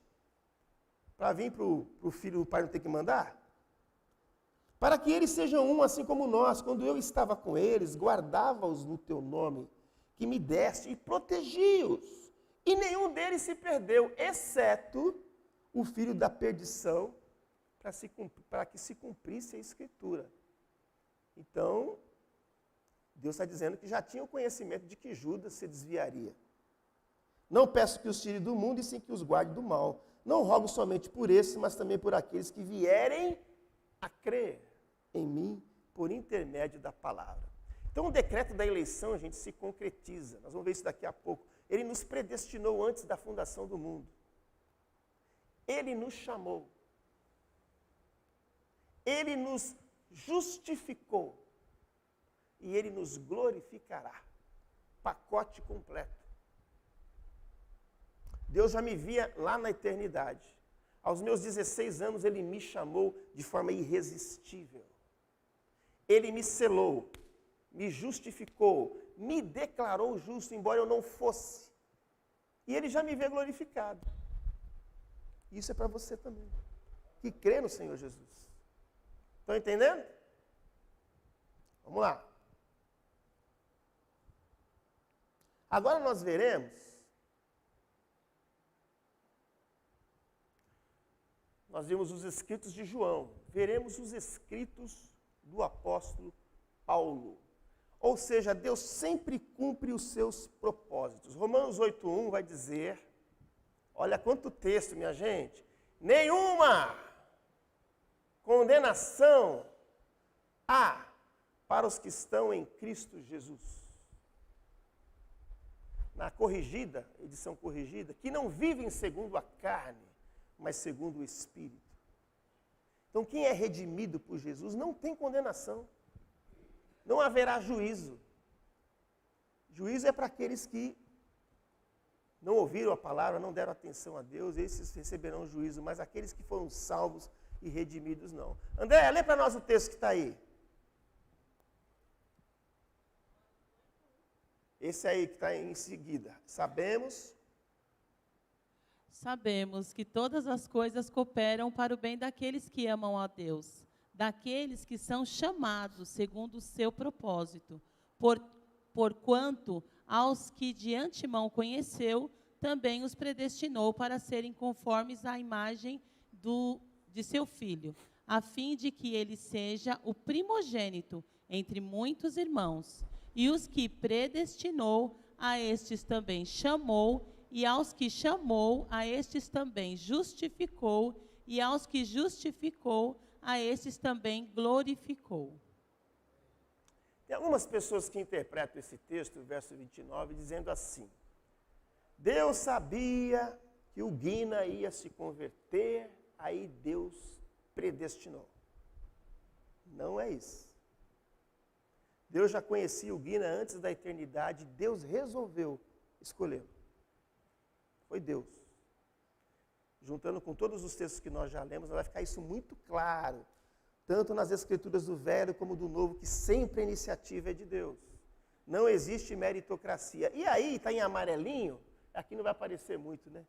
Para vir para o filho do Pai não ter que mandar? Para que eles sejam um, assim como nós. Quando eu estava com eles, guardava-os no teu nome, que me deste, e protegi-os. E nenhum deles se perdeu, exceto o filho da perdição, para que se cumprisse a Escritura. Então, Deus está dizendo que já tinha o conhecimento de que Judas se desviaria. Não peço que os tire do mundo, e sim que os guarde do mal. Não rogo somente por esses, mas também por aqueles que vierem a crer em mim por intermédio da palavra. Então, o decreto da eleição, gente, se concretiza. Nós vamos ver isso daqui a pouco. Ele nos predestinou antes da fundação do mundo. Ele nos chamou. Ele nos justificou. E Ele nos glorificará. Pacote completo. Deus já me via lá na eternidade. Aos meus 16 anos, Ele me chamou de forma irresistível. Ele me selou, me justificou, me declarou justo, embora eu não fosse. E Ele já me vê glorificado. Isso é para você também, que crê no Senhor Jesus. Estão entendendo? Vamos lá. Agora nós veremos nós vimos os escritos de João, veremos os escritos do apóstolo Paulo. Ou seja, Deus sempre cumpre os seus propósitos. Romanos 8:1 vai dizer, olha quanto texto, minha gente, nenhuma condenação há para os que estão em Cristo Jesus. Na corrigida, edição corrigida, que não vivem segundo a carne, mas segundo o Espírito. Então, quem é redimido por Jesus não tem condenação. Não haverá juízo. Juízo é para aqueles que não ouviram a palavra, não deram atenção a Deus, esses receberão juízo, mas aqueles que foram salvos e redimidos não. André, lê para nós o texto que está aí. Esse aí que está em seguida. Sabemos que todas as coisas cooperam para o bem daqueles que amam a Deus, daqueles que são chamados segundo o seu propósito. Porquanto aos que de antemão conheceu, também os predestinou para serem conformes à imagem de seu Filho, a fim de que ele seja o primogênito entre muitos irmãos. E os que predestinou, a estes também chamou, e aos que chamou, a estes também justificou, e aos que justificou, a estes também glorificou. Tem algumas pessoas que interpretam esse texto, o verso 29, dizendo assim: Deus sabia que o Guina ia se converter, aí Deus predestinou. Não é isso. Deus já conhecia o Guina antes da eternidade, Deus resolveu escolhê-lo. Foi Deus. Juntando com todos os textos que nós já lemos, vai ficar isso muito claro, tanto nas Escrituras do Velho como do Novo, que sempre a iniciativa é de Deus. Não existe meritocracia. E aí, está em amarelinho, aqui não vai aparecer muito, né?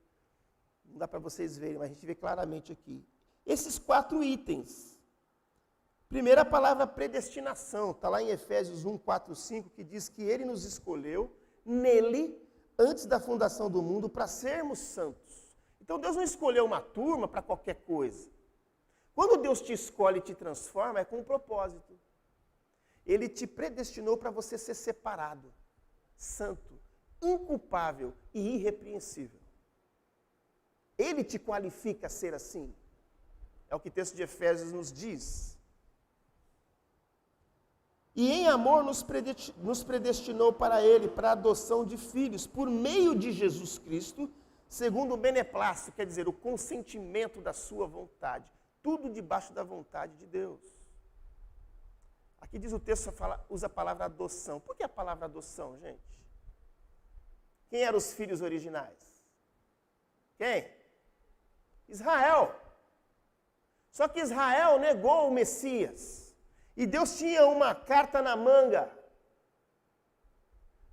Não dá para vocês verem, mas a gente vê claramente aqui. Esses 4 itens. Primeiro, a palavra predestinação, está lá em Efésios 1, 4, 5, que diz que Ele nos escolheu nele, antes da fundação do mundo, para sermos santos. Então, Deus não escolheu uma turma para qualquer coisa. Quando Deus te escolhe e te transforma, é com um propósito. Ele te predestinou para você ser separado, santo, inculpável e irrepreensível. Ele te qualifica a ser assim. É o que o texto de Efésios nos diz. E em amor nos predestinou para Ele, para a adoção de filhos, por meio de Jesus Cristo, segundo o beneplácito, quer dizer, o consentimento da sua vontade. Tudo debaixo da vontade de Deus. Aqui diz o texto, usa a palavra adoção. Por que a palavra adoção, gente? Quem eram os filhos originais? Quem? Israel. Só que Israel negou o Messias. E Deus tinha uma carta na manga.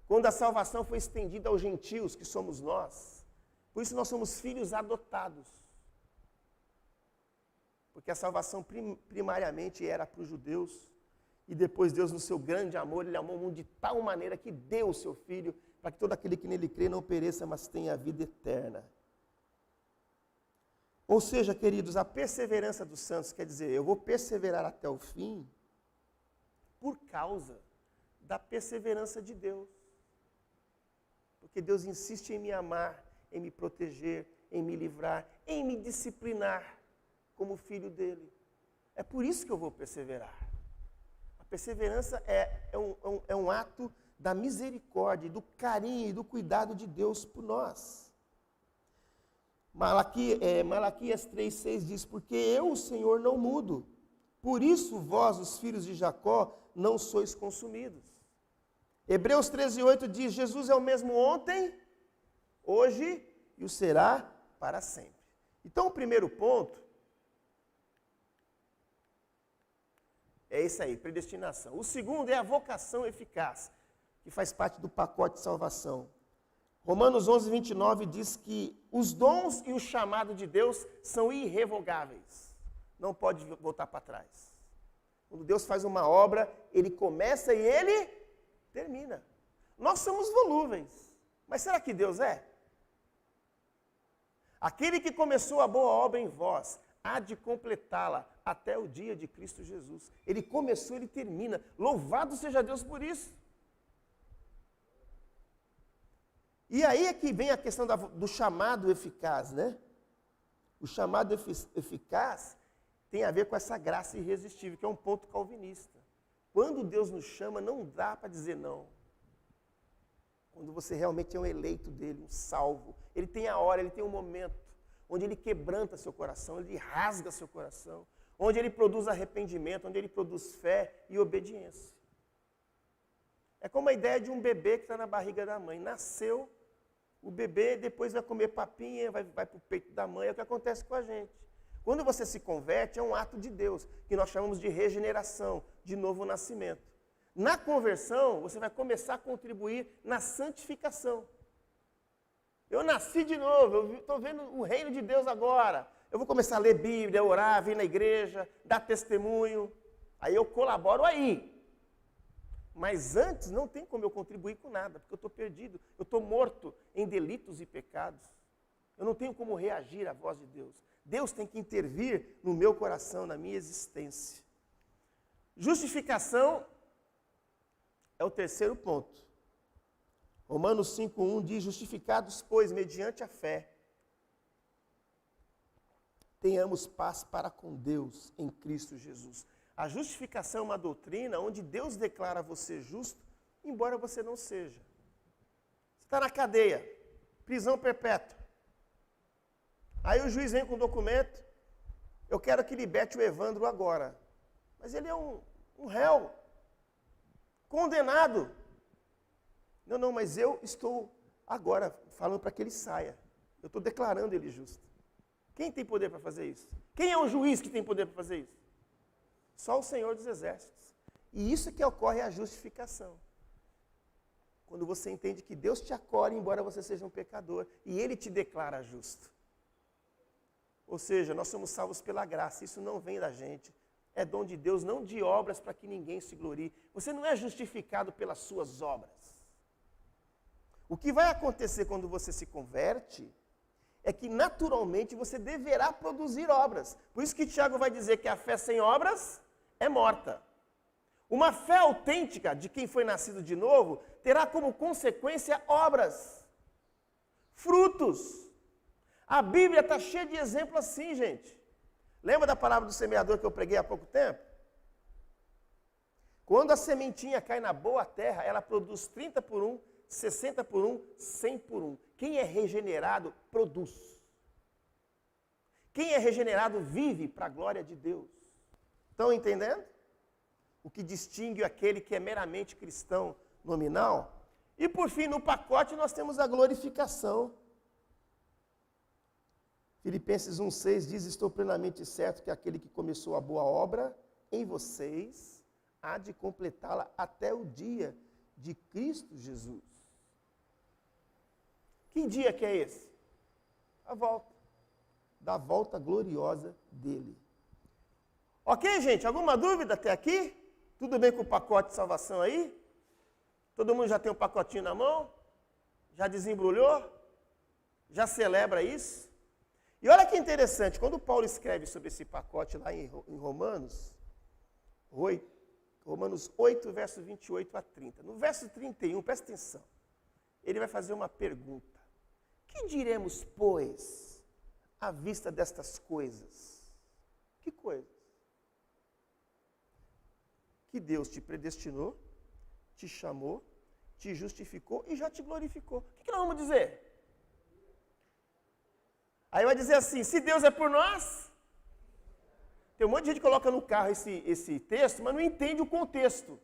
Quando a salvação foi estendida aos gentios, que somos nós. Por isso nós somos filhos adotados. Porque a salvação primariamente era para os judeus. E depois Deus, no seu grande amor, Ele amou o mundo de tal maneira que deu o seu Filho, para que todo aquele que nele crê não pereça, mas tenha a vida eterna. Ou seja, queridos, a perseverança dos santos, quer dizer, eu vou perseverar até o fim, por causa da perseverança de Deus. Porque Deus insiste em me amar, em me proteger, em me livrar, em me disciplinar como filho dele. É por isso que eu vou perseverar. A perseverança é um ato da misericórdia, do carinho e do cuidado de Deus por nós. Malaquias 3,6 diz, porque eu, o Senhor, não mudo. Por isso vós, os filhos de Jacó, não sois consumidos. Hebreus 13,8 diz, Jesus é o mesmo ontem, hoje e o será para sempre. Então, o primeiro ponto é esse aí, predestinação. O segundo é a vocação eficaz, que faz parte do pacote de salvação. Romanos 11:29 diz que os dons e o chamado de Deus são irrevogáveis. Não pode voltar para trás. Quando Deus faz uma obra, Ele começa e Ele termina. Nós somos volúveis, mas será que Deus é? Aquele que começou a boa obra em vós, há de completá-la até o dia de Cristo Jesus. Ele começou, Ele termina. Louvado seja Deus por isso. E aí é que vem a questão do chamado eficaz, né? O chamado eficaz tem a ver com essa graça irresistível, que é um ponto calvinista. Quando Deus nos chama, não dá para dizer não. Quando você realmente é um eleito dele, um salvo. Ele tem a hora, ele tem um momento, onde ele quebranta seu coração, ele rasga seu coração, onde ele produz arrependimento, onde ele produz fé e obediência. É como a ideia de um bebê que está na barriga da mãe. Nasceu, o bebê depois vai comer papinha, vai para o peito da mãe, é o que acontece com a gente. Quando você se converte, é um ato de Deus, que nós chamamos de regeneração, de novo nascimento. Na conversão, você vai começar a contribuir na santificação. Eu nasci de novo, eu estou vendo o reino de Deus agora. Eu vou começar a ler Bíblia, orar, vir na igreja, dar testemunho. Aí eu colaboro aí. Mas antes não tem como eu contribuir com nada, porque eu estou perdido, eu estou morto em delitos e pecados. Eu não tenho como reagir à voz de Deus. Deus tem que intervir no meu coração, na minha existência. Justificação é o terceiro ponto. Romanos 5,1 diz, justificados, pois, mediante a fé, tenhamos paz para com Deus em Cristo Jesus. A justificação é uma doutrina onde Deus declara você justo, embora você não seja. Você está na cadeia, prisão perpétua. Aí o juiz vem com um documento, eu quero que liberte o Evandro agora. Mas ele é um réu, condenado. Não, mas eu estou agora falando para que ele saia. Eu estou declarando ele justo. Quem tem poder para fazer isso? Quem é o juiz que tem poder para fazer isso? Só o Senhor dos Exércitos. E isso é que ocorre a justificação. Quando você entende que Deus te acolhe, embora você seja um pecador, e Ele te declara justo. Ou seja, nós somos salvos pela graça, isso não vem da gente. É dom de Deus, não de obras para que ninguém se glorie. Você não é justificado pelas suas obras. O que vai acontecer quando você se converte é que naturalmente você deverá produzir obras. Por isso que Tiago vai dizer que a fé sem obras é morta. Uma fé autêntica de quem foi nascido de novo terá como consequência obras, frutos. A Bíblia está cheia de exemplos assim, gente. Lembra da palavra do semeador que eu preguei há pouco tempo? Quando a sementinha cai na boa terra, ela produz 30 por 1, 60 por 1, 100 por 1. Quem é regenerado, produz. Quem é regenerado, vive para a glória de Deus. Estão entendendo? O que distingue aquele que é meramente cristão nominal. E por fim, no pacote, nós temos a glorificação. Filipenses 1,6 diz: estou plenamente certo que aquele que começou a boa obra em vocês há de completá-la até o dia de Cristo Jesus. Que dia que é esse? A volta. Da volta gloriosa dele. Ok, gente? Alguma dúvida até aqui? Tudo bem com o pacote de salvação aí? Todo mundo já tem um pacotinho na mão? Já desembrulhou? Já celebra isso? E olha que interessante, quando Paulo escreve sobre esse pacote lá em Romanos 8, verso 28 a 30. No verso 31, presta atenção, ele vai fazer uma pergunta. Que diremos, pois, à vista destas coisas? Que coisas? Que Deus te predestinou, te chamou, te justificou e já te glorificou. O que nós vamos dizer? Aí vai dizer assim, se Deus é por nós, tem um monte de gente que coloca no carro esse texto, mas não entende o contexto.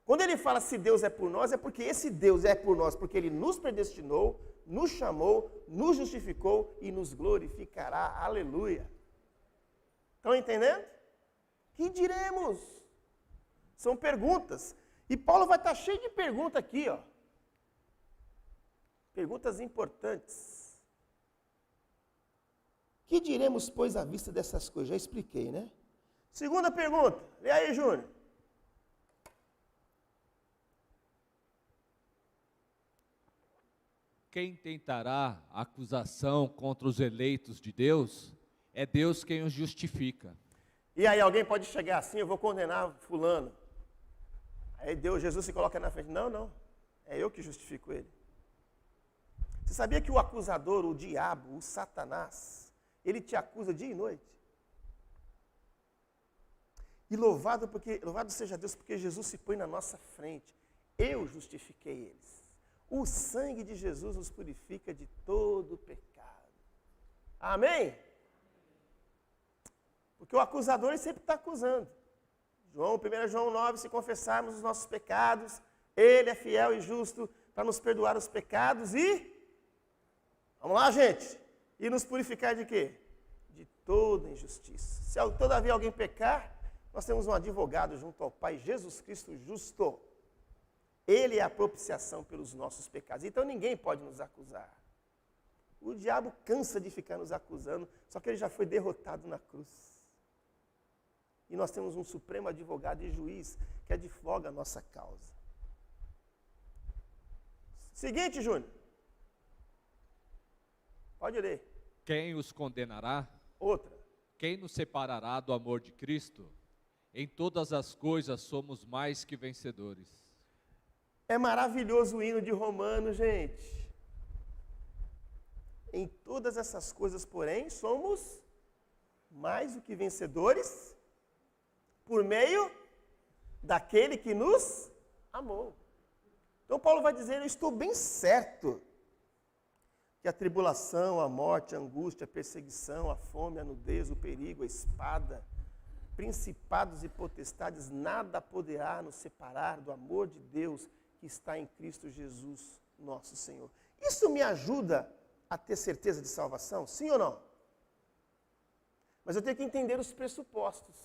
Quando ele fala se Deus é por nós, é porque esse Deus é por nós, porque ele nos predestinou, nos chamou, nos justificou e nos glorificará. Aleluia. Estão entendendo? Que diremos? São perguntas. E Paulo vai estar cheio de perguntas aqui, ó. Perguntas importantes. Que diremos, pois, à vista dessas coisas? Já expliquei, né? Segunda pergunta. Lê aí, Júnior. Quem tentará acusação contra os eleitos de Deus, é Deus quem os justifica. E aí alguém pode chegar assim, eu vou condenar fulano. Aí Jesus se coloca na frente. Não, é eu que justifico ele. Você sabia que o acusador, o diabo, o Satanás, ele te acusa dia e noite? E louvado seja Deus, porque Jesus se põe na nossa frente. Eu justifiquei eles. O sangue de Jesus nos purifica de todo pecado. Amém? Porque o acusador ele sempre está acusando. 1 João 9, se confessarmos os nossos pecados, ele é fiel e justo para nos perdoar os pecados e... Vamos lá, gente. E nos purificar de quê? De toda injustiça. Se todavia alguém pecar, nós temos um advogado junto ao Pai, Jesus Cristo justo. Ele é a propiciação pelos nossos pecados. Então ninguém pode nos acusar. O diabo cansa de ficar nos acusando, só que ele já foi derrotado na cruz. E nós temos um supremo advogado e juiz que advoga a nossa causa. Seguinte, Júnior. Pode ler. Quem os condenará? Outra. Quem nos separará do amor de Cristo? Em todas as coisas somos mais que vencedores. É maravilhoso o hino de Romanos, gente. Em todas essas coisas, porém, somos mais do que vencedores por meio daquele que nos amou. Então Paulo vai dizer, eu estou bem certo que a tribulação, a morte, a angústia, a perseguição, a fome, a nudez, o perigo, a espada, principados e potestades, nada poderá nos separar do amor de Deus que está em Cristo Jesus, nosso Senhor. Isso me ajuda a ter certeza de salvação? Sim ou não? Mas eu tenho que entender os pressupostos.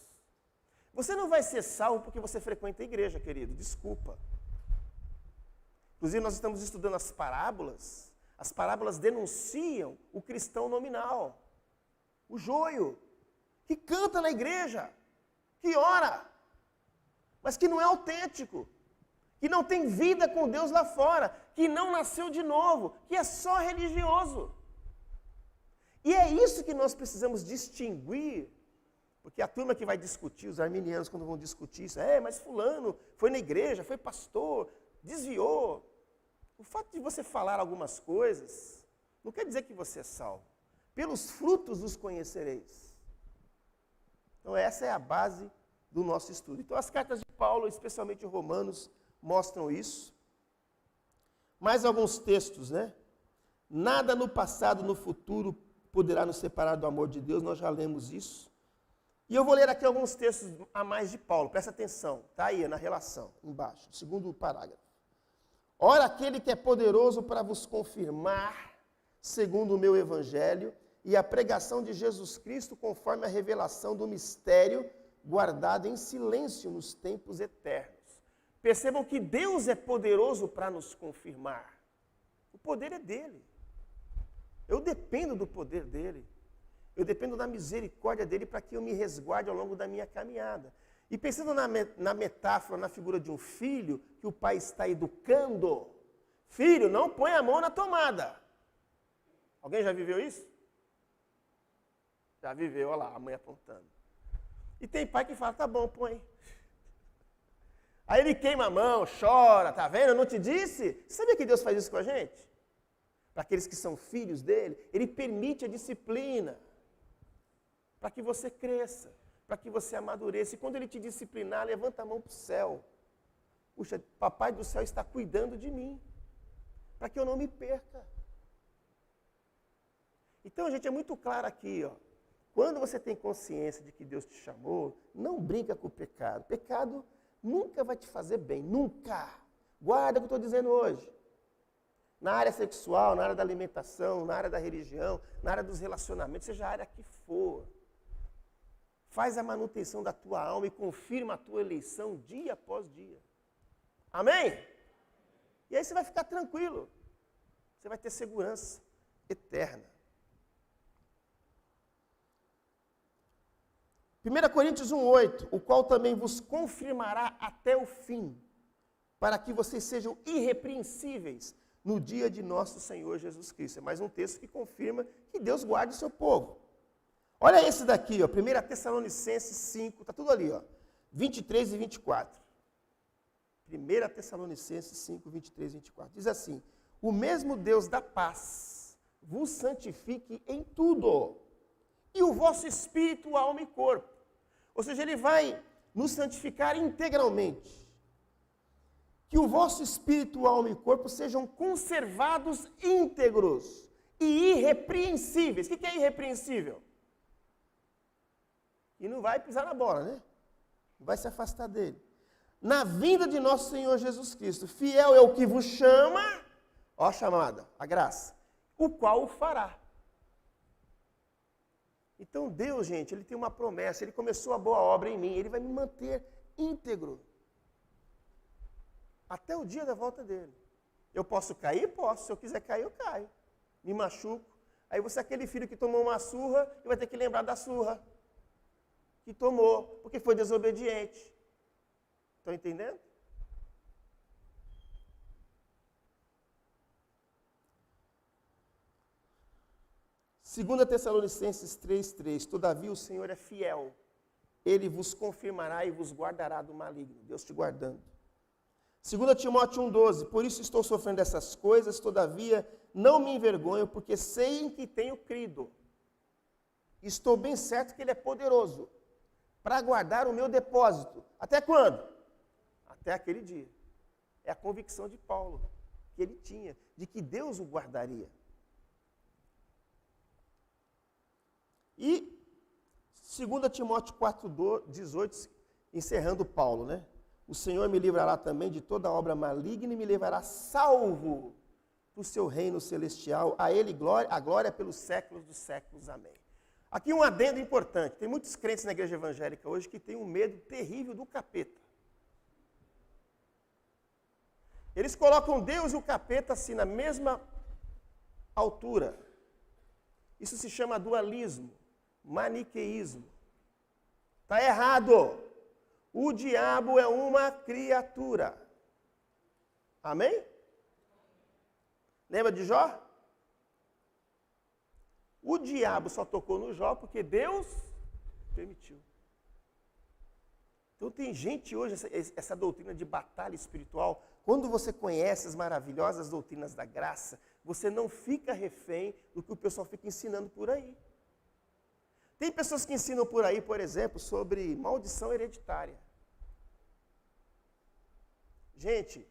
Você não vai ser salvo porque você frequenta a igreja, querido, desculpa. Inclusive, nós estamos estudando as parábolas. As parábolas denunciam o cristão nominal, o joio, que canta na igreja, que ora, mas que não é autêntico, que não tem vida com Deus lá fora, que não nasceu de novo, que é só religioso. E é isso que nós precisamos distinguir, porque a turma que vai discutir, os arminianos quando vão discutir isso, mas fulano foi na igreja, foi pastor, desviou. O fato de você falar algumas coisas, não quer dizer que você é salvo. Pelos frutos os conhecereis. Então essa é a base do nosso estudo. Então, as cartas de Paulo, especialmente Romanos, mostram isso. Mais alguns textos, né? Nada no passado, no futuro, poderá nos separar do amor de Deus, nós já lemos isso. E eu vou ler aqui alguns textos a mais de Paulo, presta atenção, está aí na relação, embaixo, segundo parágrafo. Ora, aquele que é poderoso para vos confirmar, segundo o meu evangelho, e a pregação de Jesus Cristo, conforme a revelação do mistério, guardado em silêncio nos tempos eternos. Percebam que Deus é poderoso para nos confirmar. O poder é dele. Eu dependo do poder dele. Eu dependo da misericórdia dele para que eu me resguarde ao longo da minha caminhada. E pensando na metáfora, na figura de um filho, que o pai está educando. Filho, não põe a mão na tomada. Alguém já viveu isso? Já viveu, olha lá, a mãe apontando. E tem pai que fala, tá bom, põe. Aí ele queima a mão, chora, tá vendo? Eu não te disse? Você sabia que Deus faz isso com a gente? Para aqueles que são filhos dele, ele permite a disciplina. Para que você cresça, para que você amadureça. E quando ele te disciplinar, levanta a mão para o céu. Puxa, papai do céu está cuidando de mim, para que eu não me perca. Então, gente, é muito claro aqui, ó. Quando você tem consciência de que Deus te chamou, não brinca com o pecado. Pecado nunca vai te fazer bem, nunca. Guarda o que eu estou dizendo hoje. Na área sexual, na área da alimentação, na área da religião, na área dos relacionamentos, seja a área que for. Faz a manutenção da tua alma e confirma a tua eleição dia após dia. Amém? E aí você vai ficar tranquilo. Você vai ter segurança eterna. 1 Coríntios 1,8, o qual também vos confirmará até o fim, para que vocês sejam irrepreensíveis no dia de nosso Senhor Jesus Cristo. É mais um texto que confirma que Deus guarda o seu povo. Olha esse daqui, ó, 1 Tessalonicenses 5, está tudo ali, ó, 23 e 24. 1 Tessalonicenses 5, 23 e 24. Diz assim, o mesmo Deus da paz vos santifique em tudo, e o vosso espírito, alma e corpo. Ou seja, ele vai nos santificar integralmente. Que o vosso espírito, alma e corpo sejam conservados íntegros e irrepreensíveis. O que é irrepreensível? E não vai pisar na bola, né? Não vai se afastar dele. Na vinda de nosso Senhor Jesus Cristo, fiel é o que vos chama, ó a chamada, a graça, o qual o fará. Então Deus, gente, ele tem uma promessa, ele começou a boa obra em mim, ele vai me manter íntegro. Até o dia da volta dele. Eu posso cair? Posso. Se eu quiser cair, eu caio. Me machuco. Aí você é aquele filho que tomou uma surra e vai ter que lembrar da surra que tomou, porque foi desobediente. Estão entendendo? Segunda Tessalonicenses 3,3, todavia o Senhor é fiel, ele vos confirmará e vos guardará do maligno, Deus te guardando. 2 Timóteo 1,12, por isso estou sofrendo essas coisas, todavia não me envergonho, porque sei em que tenho crido. Estou bem certo que ele é poderoso para guardar o meu depósito. Até quando? Até aquele dia. É a convicção de Paulo, que ele tinha, de que Deus o guardaria. E 2 Timóteo 4,18, encerrando Paulo, né? O Senhor me livrará também de toda obra maligna e me levará salvo para o seu reino celestial. A ele a glória pelos séculos dos séculos. Amém. Aqui um adendo importante. Tem muitos crentes na igreja evangélica hoje que têm um medo terrível do capeta. Eles colocam Deus e o capeta assim na mesma altura. Isso se chama dualismo, maniqueísmo. Está errado. O diabo é uma criatura. Amém? Lembra de Jó? O diabo só tocou no Jó porque Deus permitiu. Então tem gente hoje, essa doutrina de batalha espiritual, quando você conhece as maravilhosas doutrinas da graça, você não fica refém do que o pessoal fica ensinando por aí. Tem pessoas que ensinam por aí, por exemplo, sobre maldição hereditária. Gente,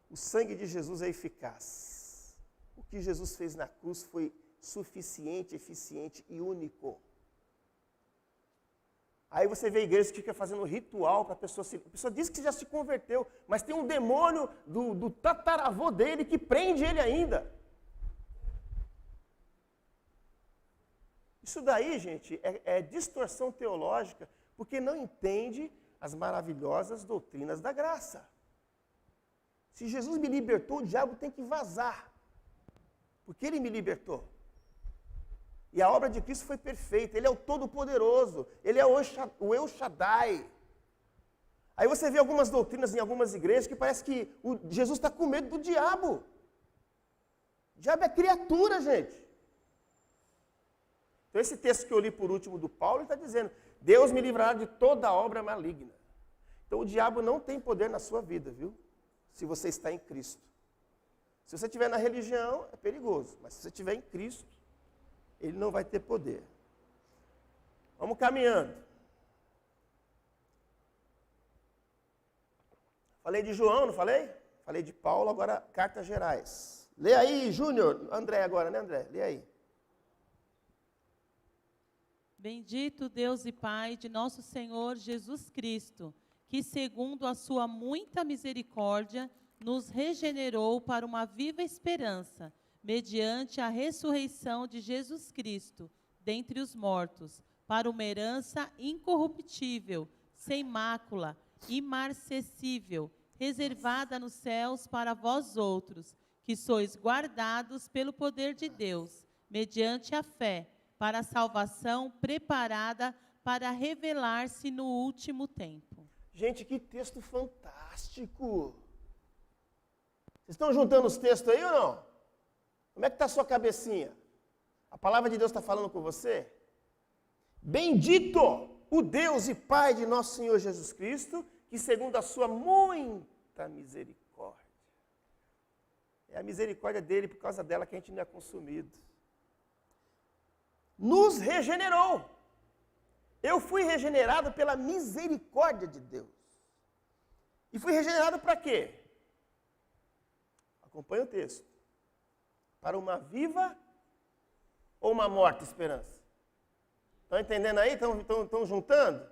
o sangue de Jesus é eficaz. O que Jesus fez na cruz foi suficiente, eficiente e único. Aí você vê igrejas que ficam fazendo ritual para a pessoa se... A pessoa diz que já se converteu, mas tem um demônio do tataravô dele que prende ele ainda. Isso daí, gente, é distorção teológica, porque não entende as maravilhosas doutrinas da graça. Se Jesus me libertou, o diabo tem que vazar, porque ele me libertou. E a obra de Cristo foi perfeita, ele é o Todo-Poderoso, ele é o El Shaddai. Aí você vê algumas doutrinas em algumas igrejas que parece que Jesus está com medo do diabo. O diabo é criatura, gente. Então esse texto que eu li por último do Paulo, ele está dizendo, Deus me livrará de toda obra maligna. Então o diabo não tem poder na sua vida, viu? Se você está em Cristo. Se você estiver na religião, é perigoso, mas se você estiver em Cristo, ele não vai ter poder. Vamos caminhando. Falei de João, não falei? Falei de Paulo, agora cartas gerais. Lê aí, Júnior. André agora, né, André? Lê aí. Bendito Deus e Pai de nosso Senhor Jesus Cristo, que segundo a sua muita misericórdia, nos regenerou para uma viva esperança, mediante a ressurreição de Jesus Cristo, dentre os mortos, para uma herança incorruptível, sem mácula, imarcessível, reservada nos céus para vós outros, que sois guardados pelo poder de Deus, mediante a fé, para a salvação preparada para revelar-se no último tempo. Gente, que texto fantástico! Vocês estão juntando os textos aí ou não? Como é que está a sua cabecinha? A palavra de Deus está falando com você? Bendito o Deus e Pai de nosso Senhor Jesus Cristo, que segundo a sua muita misericórdia. É a misericórdia dele, por causa dela que a gente não é consumido. Nos regenerou. Eu fui regenerado pela misericórdia de Deus. E fui regenerado para quê? Acompanha o texto. Para uma viva ou uma morta esperança? Estão entendendo aí? Estão juntando?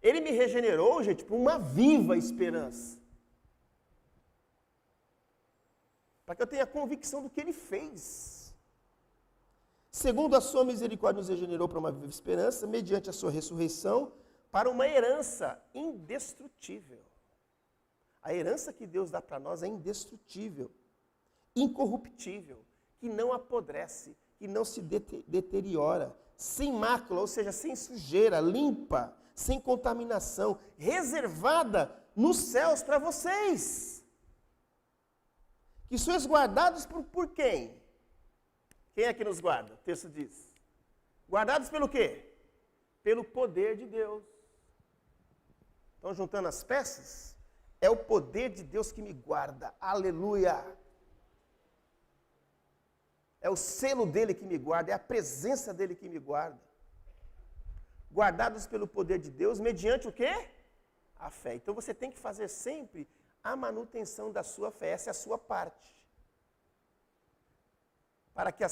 Ele me regenerou, gente, para uma viva esperança. Para que eu tenha convicção do que ele fez. Segundo a sua misericórdia nos regenerou para uma viva esperança, mediante a sua ressurreição, para uma herança indestrutível. A herança que Deus dá para nós é indestrutível, incorruptível, que não apodrece, que não se deteriora, sem mácula, ou seja, sem sujeira, limpa, sem contaminação, reservada nos céus para vocês. Que sois guardados por quem? Quem é que nos guarda? O texto diz. Guardados pelo quê? Pelo poder de Deus. Estão juntando as peças? É o poder de Deus que me guarda. Aleluia! É o selo dele que me guarda, é a presença dele que me guarda. Guardados pelo poder de Deus, mediante o quê? A fé. Então você tem que fazer sempre a manutenção da sua fé, essa é a sua parte. Para a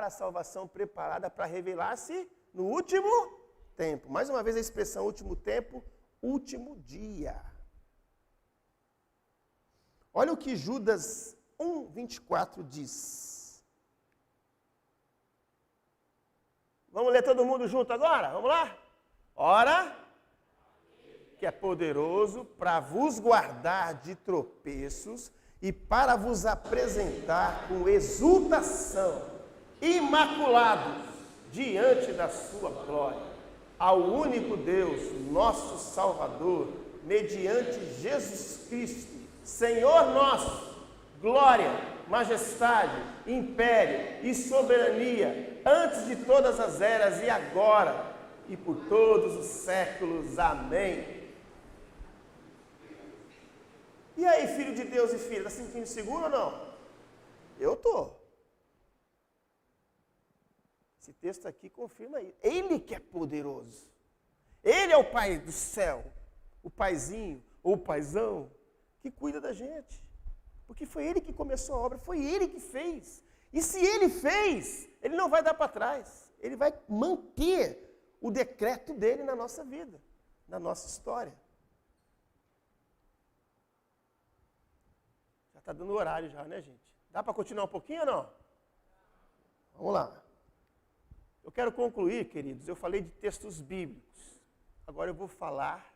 salvação preparada para revelar-se no último tempo. Mais uma vez a expressão último tempo, último dia. Olha o que Judas 1:24 diz. Vamos ler todo mundo junto agora? Vamos lá? Ora, que é poderoso para vos guardar de tropeços e para vos apresentar com exultação, imaculados, diante da sua glória, ao único Deus, nosso Salvador, mediante Jesus Cristo, Senhor nosso, glória, majestade, império e soberania, antes de todas as eras e agora, e por todos os séculos. Amém. E aí, filho de Deus e filha, está se sentindo seguro ou não? Eu estou. Esse texto aqui confirma isso. Ele que é poderoso. Ele é o Pai do céu, o paizinho ou o paizão que cuida da gente. Porque foi Ele que começou a obra, foi Ele que fez. E se Ele fez, Ele não vai dar para trás. Ele vai manter o decreto dele na nossa vida, na nossa história. Já está dando horário já, né, gente? Dá para continuar um pouquinho ou não? Vamos lá. Eu quero concluir, queridos, eu falei de textos bíblicos. Agora eu vou falar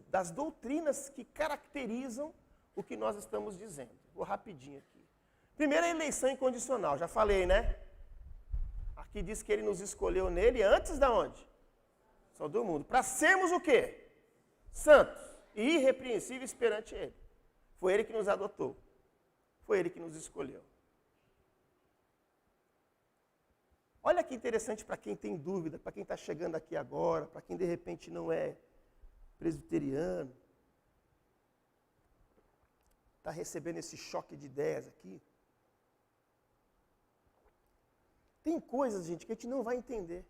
das doutrinas que caracterizam o que nós estamos dizendo. Vou rapidinho aqui. Primeiro, a eleição incondicional. Já falei, né? Aqui diz que Ele nos escolheu nele antes da onde? Só do mundo. Para sermos o quê? Santos e irrepreensíveis perante Ele. Foi Ele que nos adotou. Foi Ele que nos escolheu. Olha que interessante para quem tem dúvida, para quem está chegando aqui agora, para quem de repente não é presbiteriano, está recebendo esse choque de ideias aqui. Tem coisas, gente, que a gente não vai entender.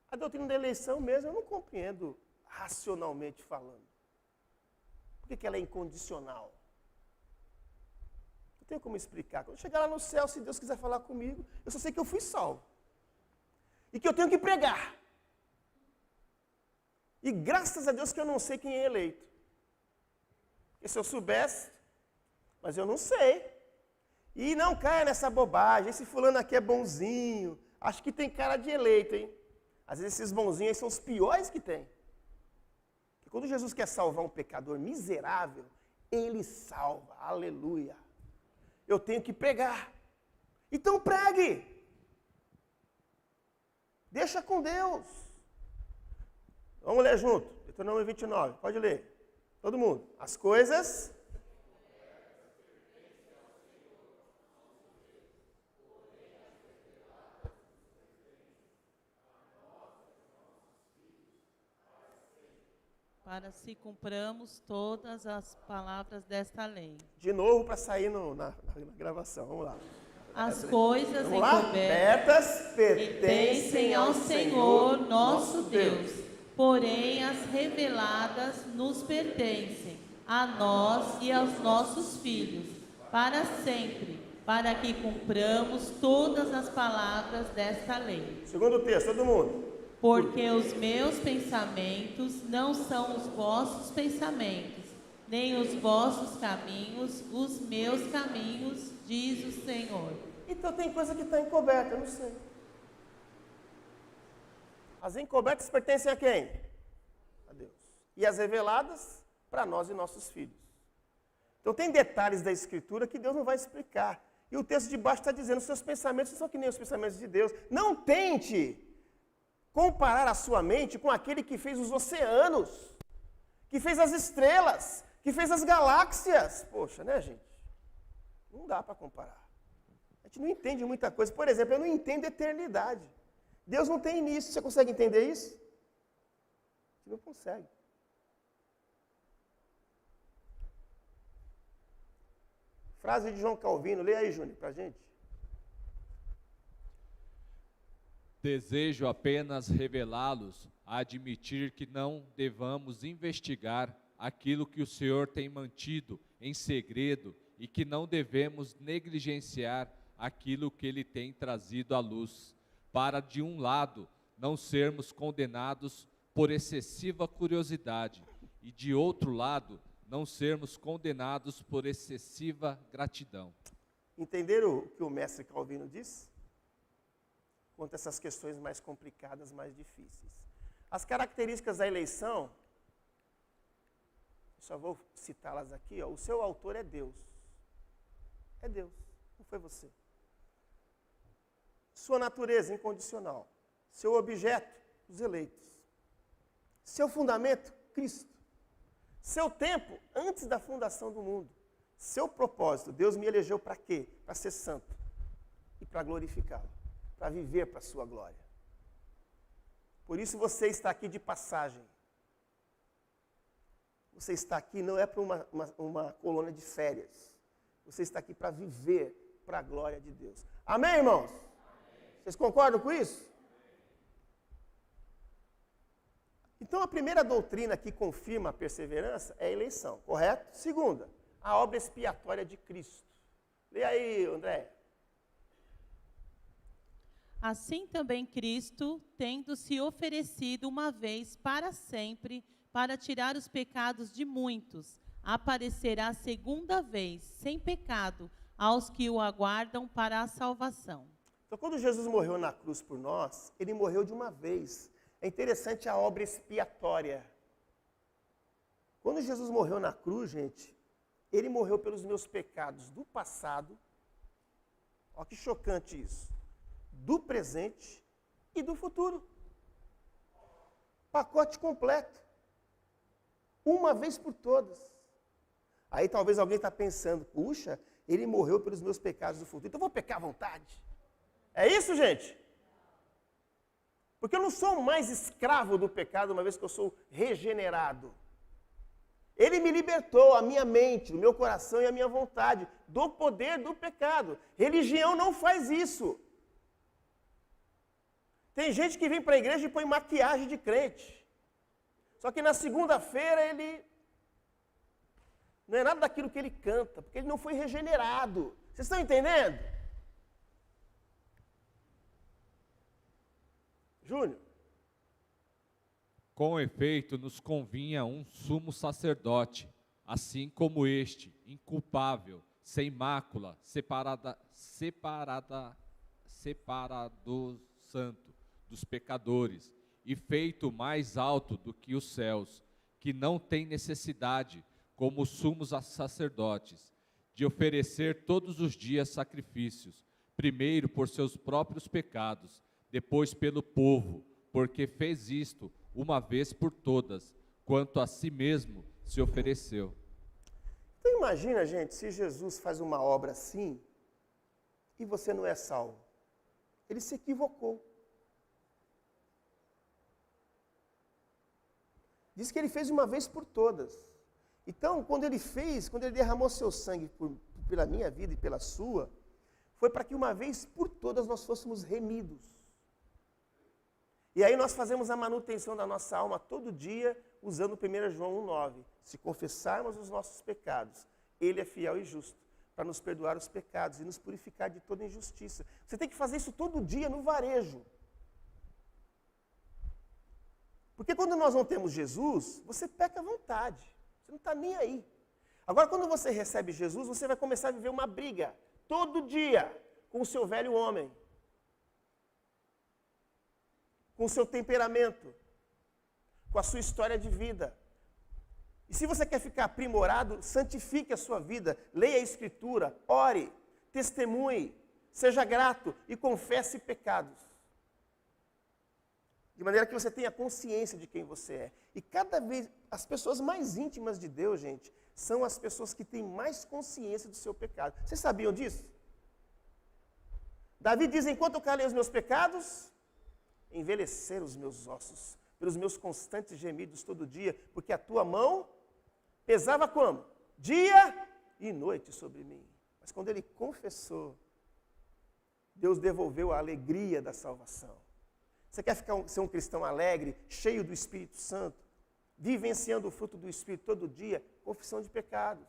A doutrina da eleição mesmo eu não compreendo racionalmente falando. Por que ela é incondicional? Não tenho como explicar. Quando eu chegar lá no céu, se Deus quiser falar comigo, eu só sei que eu fui salvo. E que eu tenho que pregar. E graças a Deus que eu não sei quem é eleito. Porque se eu soubesse, mas eu não sei. E não caia nessa bobagem, esse fulano aqui é bonzinho, acho que tem cara de eleito, hein? Às vezes esses bonzinhos aí são os piores que tem. Porque quando Jesus quer salvar um pecador miserável, Ele salva, aleluia. Eu tenho que pregar. Então pregue. Deixa com Deus. Vamos ler junto, Deuteronômio 29, pode ler. Todo mundo. As coisas... para se cumpramos todas as palavras desta lei. De novo para sair na gravação, vamos lá. As coisas vamos lá? encobertas pertencem ao Senhor nosso Deus, porém as reveladas nos pertencem, a nós e aos nossos filhos, para sempre, para que cumpramos todas as palavras desta lei. Segundo texto, todo mundo. Porque os meus pensamentos não são os vossos pensamentos, nem os vossos caminhos, os meus caminhos, diz o Senhor. Então tem coisa que está encoberta, eu não sei. As encobertas pertencem a quem? A Deus. E as reveladas, para nós e nossos filhos. Então tem detalhes da Escritura que Deus não vai explicar. E o texto de baixo está dizendo, seus pensamentos são que nem os pensamentos de Deus. Não tente comparar a sua mente com aquele que fez os oceanos, que fez as estrelas, que fez as galáxias. Poxa, né, gente? Não dá para comparar. A gente não entende muita coisa. Por exemplo, eu não entendo eternidade. Deus não tem início. Você consegue entender isso? Você não consegue. Frase de João Calvino. Lê aí, Júnior, para a gente. Desejo apenas revelá-los a admitir que não devamos investigar aquilo que o Senhor tem mantido em segredo e que não devemos negligenciar aquilo que Ele tem trazido à luz, para, de um lado, não sermos condenados por excessiva curiosidade e, de outro lado, não sermos condenados por excessiva gratidão. Entenderam o que o mestre Calvino disse? Quanto a essas questões mais complicadas, mais difíceis. As características da eleição, só vou citá-las aqui, ó. O seu autor é Deus. É Deus, não foi você. Sua natureza incondicional. Seu objeto, os eleitos. Seu fundamento, Cristo. Seu tempo, antes da fundação do mundo. Seu propósito, Deus me elegeu para quê? Para ser santo e para glorificá-lo. Para viver para a sua glória. Por isso você está aqui de passagem. Você está aqui não é para uma colônia de férias. Você está aqui para viver para a glória de Deus. Amém, irmãos? Vocês concordam com isso? Então, a primeira doutrina que confirma a perseverança é a eleição, correto? Segunda, a obra expiatória de Cristo. Lê aí, André. Assim também Cristo, tendo se oferecido uma vez para sempre, para tirar os pecados de muitos, aparecerá segunda vez, sem pecado, aos que o aguardam para a salvação. Então, quando Jesus morreu na cruz por nós, ele morreu de uma vez. É interessante a obra expiatória. Quando Jesus morreu na cruz, gente, ele morreu pelos meus pecados do passado. Olha que chocante isso. Do presente e do futuro. Pacote completo. Uma vez por todas. Aí talvez alguém está pensando, puxa, ele morreu pelos meus pecados do futuro, então eu vou pecar à vontade. É isso, gente? Porque eu não sou mais escravo do pecado, uma vez que eu sou regenerado. Ele me libertou a minha mente, o meu coração e a minha vontade do poder do pecado. Religião não faz isso. Tem gente que vem para a igreja e põe maquiagem de crente. Só que na segunda-feira ele não é nada daquilo que ele canta, porque ele não foi regenerado. Vocês estão entendendo? Júnior. Com efeito, nos convinha um sumo sacerdote, assim como este, inculpável, sem mácula, separado santo dos pecadores, e feito mais alto do que os céus, que não tem necessidade, como os sumos sacerdotes, de oferecer todos os dias sacrifícios, primeiro por seus próprios pecados, depois pelo povo, porque fez isto uma vez por todas, quanto a si mesmo se ofereceu. Então imagina, gente, se Jesus faz uma obra assim e você não é salvo. Ele se equivocou. Diz que ele fez uma vez por todas. Então, quando ele derramou seu sangue pela minha vida e pela sua, foi para que uma vez por todas nós fôssemos remidos. E aí nós fazemos a manutenção da nossa alma todo dia, usando 1 João 1,9. Se confessarmos os nossos pecados, ele é fiel e justo para nos perdoar os pecados e nos purificar de toda injustiça. Você tem que fazer isso todo dia no varejo. Porque quando nós não temos Jesus, você peca à vontade. Você não está nem aí. Agora, quando você recebe Jesus, você vai começar a viver uma briga, todo dia, com o seu velho homem. Com o seu temperamento. Com a sua história de vida. E se você quer ficar aprimorado, santifique a sua vida, leia a Escritura, ore, testemunhe, seja grato e confesse pecados. De maneira que você tenha consciência de quem você é. E cada vez, as pessoas mais íntimas de Deus, gente, são as pessoas que têm mais consciência do seu pecado. Vocês sabiam disso? Davi diz, enquanto eu calei os meus pecados, envelheceram os meus ossos, pelos meus constantes gemidos todo dia, porque a tua mão pesava como? Dia e noite sobre mim. Mas quando ele confessou, Deus devolveu a alegria da salvação. Você quer ser um cristão alegre, cheio do Espírito Santo, vivenciando o fruto do Espírito todo dia? Confissão de pecados.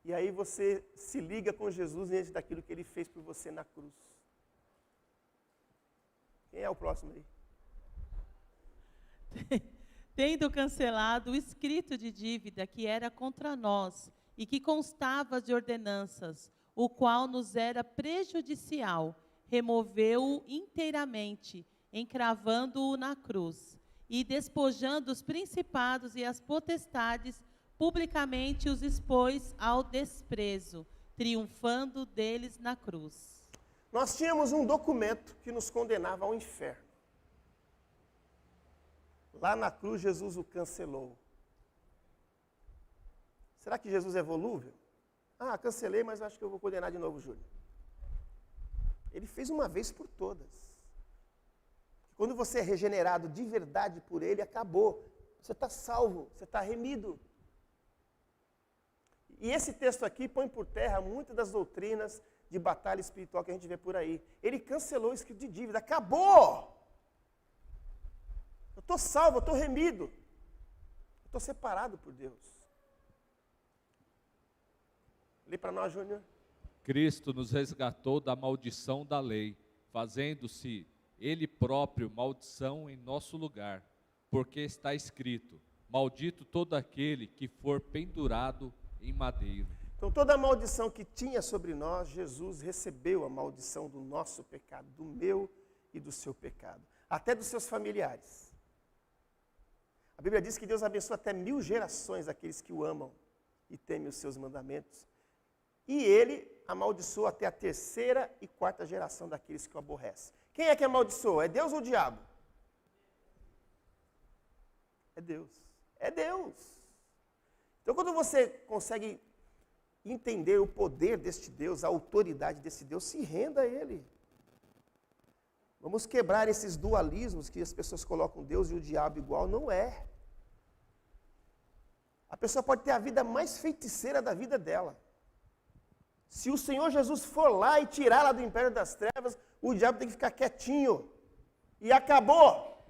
E aí você se liga com Jesus diante daquilo que ele fez por você na cruz. Quem é o próximo aí? Tendo cancelado o escrito de dívida que era contra nós e que constava de ordenanças, o qual nos era prejudicial, removeu-o inteiramente, encravando-o na cruz, e despojando os principados e as potestades, publicamente os expôs ao desprezo, triunfando deles na cruz. Nós tínhamos um documento que nos condenava ao inferno. Lá na cruz, Jesus o cancelou. Será que Jesus é volúvel? Ah, cancelei, mas acho que eu vou condenar de novo, Júlio. Ele fez uma vez por todas. Quando você é regenerado de verdade por ele, acabou. Você está salvo, você está remido. E esse texto aqui põe por terra muitas das doutrinas de batalha espiritual que a gente vê por aí. Ele cancelou o escrito de dívida, acabou! Eu estou salvo, eu estou remido. Eu estou separado por Deus. Lê para nós, Júnior. Cristo nos resgatou da maldição da lei, fazendo-se Ele próprio maldição em nosso lugar, porque está escrito: maldito todo aquele que for pendurado em madeiro. Então toda a maldição que tinha sobre nós, Jesus recebeu a maldição do nosso pecado, do meu e do seu pecado, até dos seus familiares. A Bíblia diz que Deus abençoa até 1000 gerações aqueles que o amam e temem os seus mandamentos. E ele amaldiçoa até a 3ª e 4ª geração daqueles que o aborrecem. Quem é que amaldiçoa? É Deus ou o diabo? É Deus. É Deus. Então quando você consegue entender o poder deste Deus, a autoridade desse Deus, se renda a Ele. Vamos quebrar esses dualismos que as pessoas colocam Deus e o diabo igual, não é. A pessoa pode ter a vida mais feiticeira da vida dela. Se o Senhor Jesus for lá e tirá-la do império das trevas, o diabo tem que ficar quietinho. E acabou.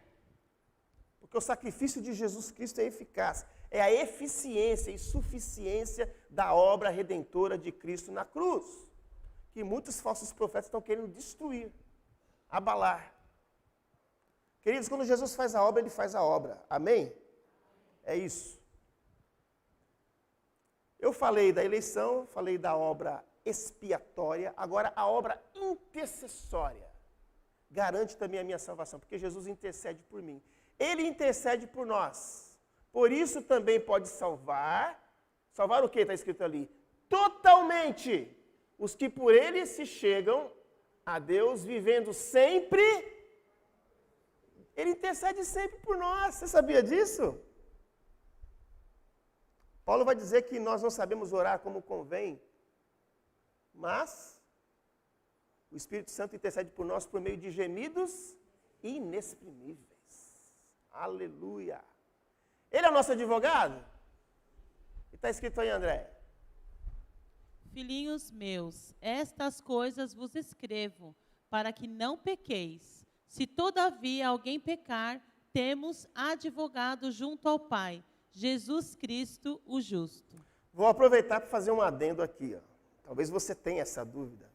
Porque o sacrifício de Jesus Cristo é eficaz. É a eficiência e suficiência da obra redentora de Cristo na cruz. Que muitos falsos profetas estão querendo destruir, abalar. Queridos, quando Jesus faz a obra, Ele faz a obra. Amém? É isso. Eu falei da eleição, falei da obra expiatória, agora a obra intercessória garante também a minha salvação, porque Jesus intercede por mim. Ele intercede por nós. Por isso também pode salvar o que está escrito ali? Totalmente os que por Ele se chegam a Deus, vivendo sempre. Ele intercede sempre por nós. Você sabia disso? Paulo vai dizer que nós não sabemos orar como convém, mas o Espírito Santo intercede por nós por meio de gemidos inexprimíveis. Aleluia! Ele é o nosso advogado? Está escrito aí, André. Filhinhos meus, estas coisas vos escrevo, para que não pequeis. Se todavia alguém pecar, temos advogado junto ao Pai, Jesus Cristo, o justo. Vou aproveitar para fazer um adendo aqui. Talvez você tenha essa dúvida.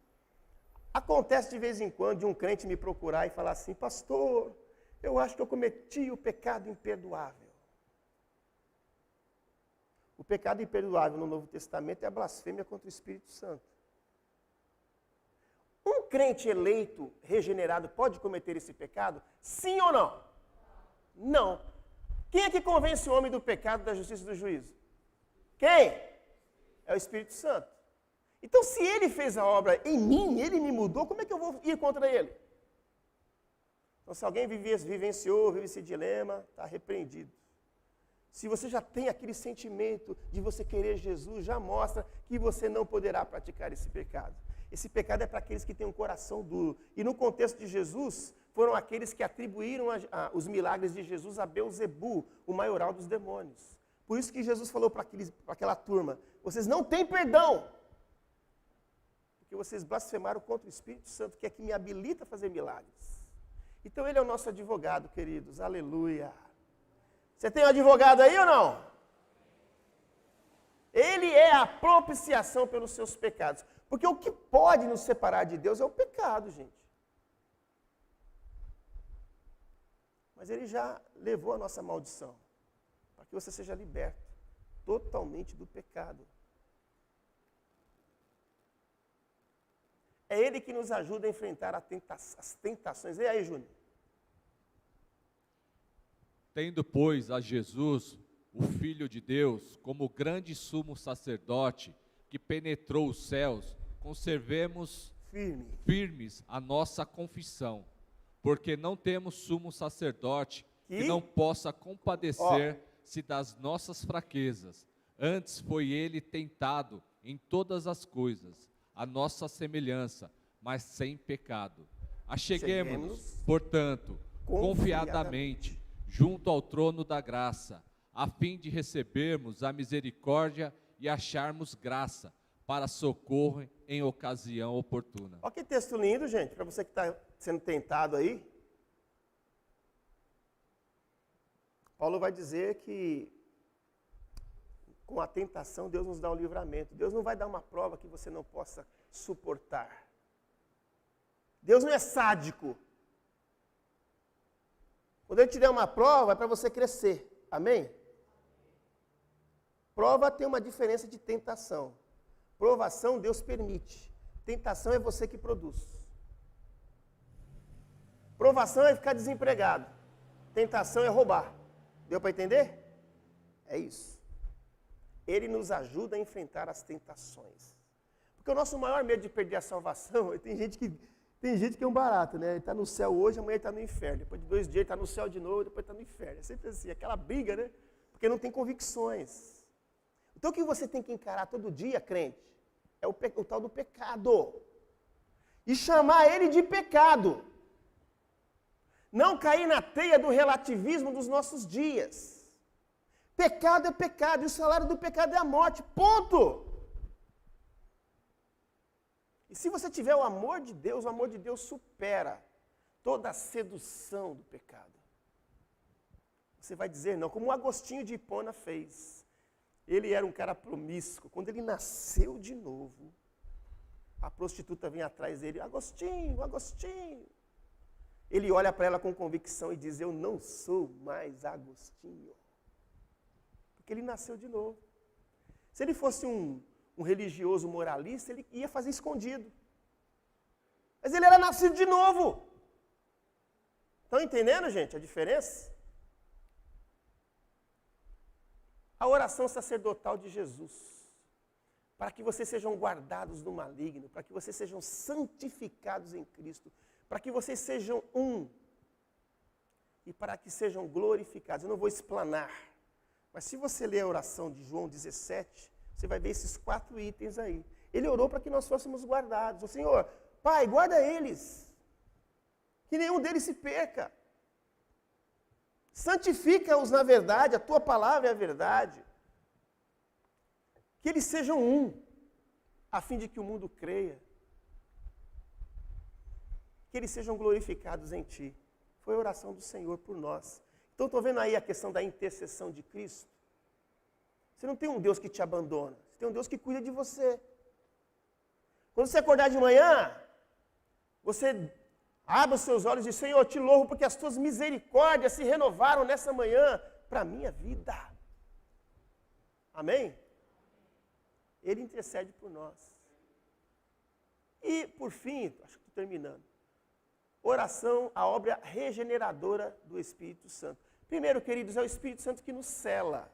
Acontece de vez em quando de um crente me procurar e falar assim: pastor, eu acho que eu cometi o pecado imperdoável. O pecado imperdoável no Novo Testamento é a blasfêmia contra o Espírito Santo. Um crente eleito, regenerado, pode cometer esse pecado? Sim ou não? Não. Quem é que convence o homem do pecado, da justiça e do juízo? Quem? É o Espírito Santo. Então, se ele fez a obra em mim, ele me mudou, como é que eu vou ir contra ele? Então, se alguém vive esse dilema, está repreendido. Se você já tem aquele sentimento de você querer Jesus, já mostra que você não poderá praticar esse pecado. Esse pecado é para aqueles que têm um coração duro. E no contexto de Jesus, foram aqueles que atribuíram os milagres de Jesus a Belzebu, o maioral dos demônios. Por isso que Jesus falou para aquela turma: vocês não têm perdão, porque vocês blasfemaram contra o Espírito Santo, que é que me habilita a fazer milagres. Então ele é o nosso advogado, queridos. Aleluia. Você tem um advogado aí ou não? Ele é a propiciação pelos seus pecados. Porque o que pode nos separar de Deus é o pecado, gente. Mas ele já levou a nossa maldição, para que você seja liberto totalmente do pecado. É ele que nos ajuda a enfrentar as tentações. E aí, Júnior? Tendo, pois, a Jesus, o Filho de Deus, como grande sumo sacerdote, que penetrou os céus, conservemos firmes a nossa confissão, porque não temos sumo sacerdote que não possa compadecer-se das nossas fraquezas. Antes foi ele tentado em todas as coisas, a nossa semelhança, mas sem pecado. Acheguemo-nos, portanto, confiadamente, junto ao trono da graça, a fim de recebermos a misericórdia e acharmos graça para socorro em ocasião oportuna. Olha que texto lindo, gente, para você que está sendo tentado aí. Paulo vai dizer que com a tentação Deus nos dá o livramento. Deus não vai dar uma prova que você não possa suportar. Deus não é sádico. Quando Ele te der uma prova, é para você crescer. Amém? Prova tem uma diferença de tentação. Provação Deus permite. Tentação é você que produz. Provação é ficar desempregado. Tentação é roubar. Deu para entender? É isso. Ele nos ajuda a enfrentar as tentações. Porque o nosso maior medo de perder a salvação, tem gente que é um barato, né? Ele está no céu hoje, amanhã ele está no inferno. Depois de 2 dias ele está no céu de novo, depois está no inferno. É sempre assim, aquela briga, né? Porque não tem convicções. Então o que você tem que encarar todo dia, crente, é o tal do pecado. E chamar ele de pecado. Não cair na teia do relativismo dos nossos dias. Pecado é pecado, e o salário do pecado é a morte, ponto. E se você tiver o amor de Deus supera toda a sedução do pecado. Você vai dizer não, como o Agostinho de Hipona fez. Ele era um cara promíscuo. Quando ele nasceu de novo, a prostituta vem atrás dele, Agostinho, Agostinho. Ele olha para ela com convicção e diz, eu não sou mais Agostinho. Porque ele nasceu de novo. Se ele fosse um religioso moralista, ele ia fazer escondido. Mas ele era nascido de novo. Estão entendendo, gente, a diferença? A oração sacerdotal de Jesus, para que vocês sejam guardados do maligno, para que vocês sejam santificados em Cristo, para que vocês sejam um e para que sejam glorificados. Eu não vou explanar, mas se você ler a oração de João 17, você vai ver esses 4 itens aí. Ele orou para que nós fôssemos guardados. O Senhor, Pai, guarda eles, que nenhum deles se perca. Santifica-os na verdade, a tua palavra é a verdade. Que eles sejam um, a fim de que o mundo creia. Que eles sejam glorificados em ti. Foi a oração do Senhor por nós. Então, estou vendo aí a questão da intercessão de Cristo. Você não tem um Deus que te abandona, você tem um Deus que cuida de você. Quando você acordar de manhã, você abre os seus olhos e diz, Senhor, eu te louvo porque as tuas misericórdias se renovaram nessa manhã para a minha vida. Amém? Ele intercede por nós. E, por fim, acho que estou terminando. Oração, a obra regeneradora do Espírito Santo. Primeiro, queridos, é o Espírito Santo que nos cela.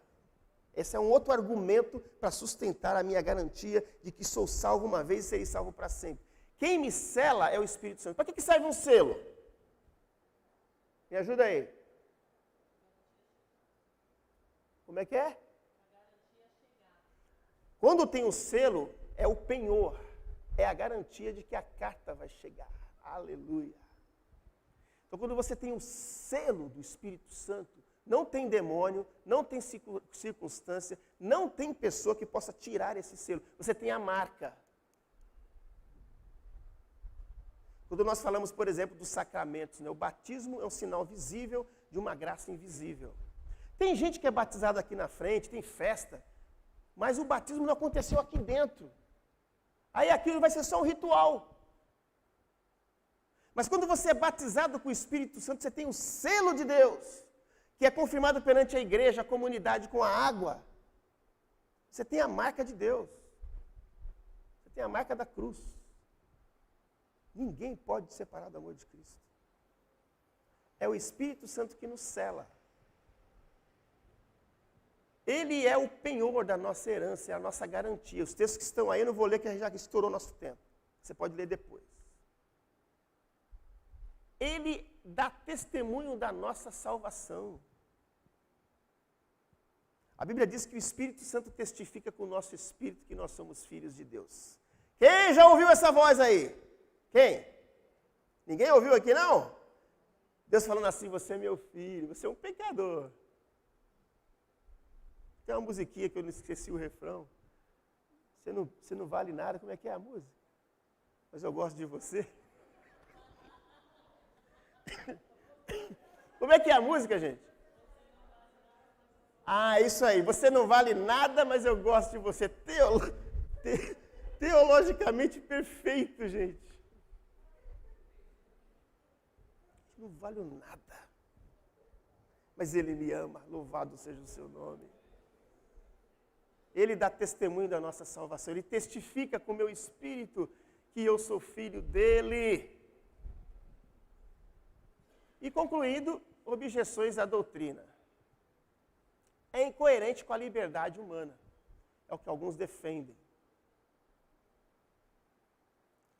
Esse é um outro argumento para sustentar a minha garantia de que sou salvo uma vez e serei salvo para sempre. Quem me sela é o Espírito Santo. Para que serve um selo? Me ajuda aí. Como é que é? Quando tem o selo, é o penhor. É a garantia de que a carta vai chegar. Aleluia. Então, quando você tem o selo do Espírito Santo, não tem demônio, não tem circunstância, não tem pessoa que possa tirar esse selo. Você tem a marca. Quando nós falamos, por exemplo, dos sacramentos, né? O batismo é um sinal visível de uma graça invisível. Tem gente que é batizada aqui na frente, tem festa, mas o batismo não aconteceu aqui dentro. Aí aquilo vai ser só um ritual. Mas quando você é batizado com o Espírito Santo, você tem o selo de Deus, que é confirmado perante a igreja, a comunidade, com a água. Você tem a marca de Deus. Você tem a marca da cruz. Ninguém pode te separar do amor de Cristo. É o Espírito Santo que nos sela. Ele é o penhor da nossa herança, é a nossa garantia. Os textos que estão aí, eu não vou ler, que já estourou nosso tempo. Você pode ler depois. Ele dá testemunho da nossa salvação. A Bíblia diz que o Espírito Santo testifica com o nosso espírito que nós somos filhos de Deus. Quem já ouviu essa voz aí? Quem? Ninguém ouviu aqui, não? Deus falando assim, você é meu filho, você é um pecador. Tem uma musiquinha que eu não esqueci o refrão. Você não vale nada, como é que é a música? Mas eu gosto de você. Como é que é a música, gente? Ah, isso aí. Você não vale nada, mas eu gosto de você. Teologicamente perfeito, gente. Não vale nada. Mas Ele me ama. Louvado seja o seu nome. Ele dá testemunho da nossa salvação. Ele testifica com o meu espírito que eu sou filho dele. E concluindo, objeções à doutrina. É incoerente com a liberdade humana. É o que alguns defendem.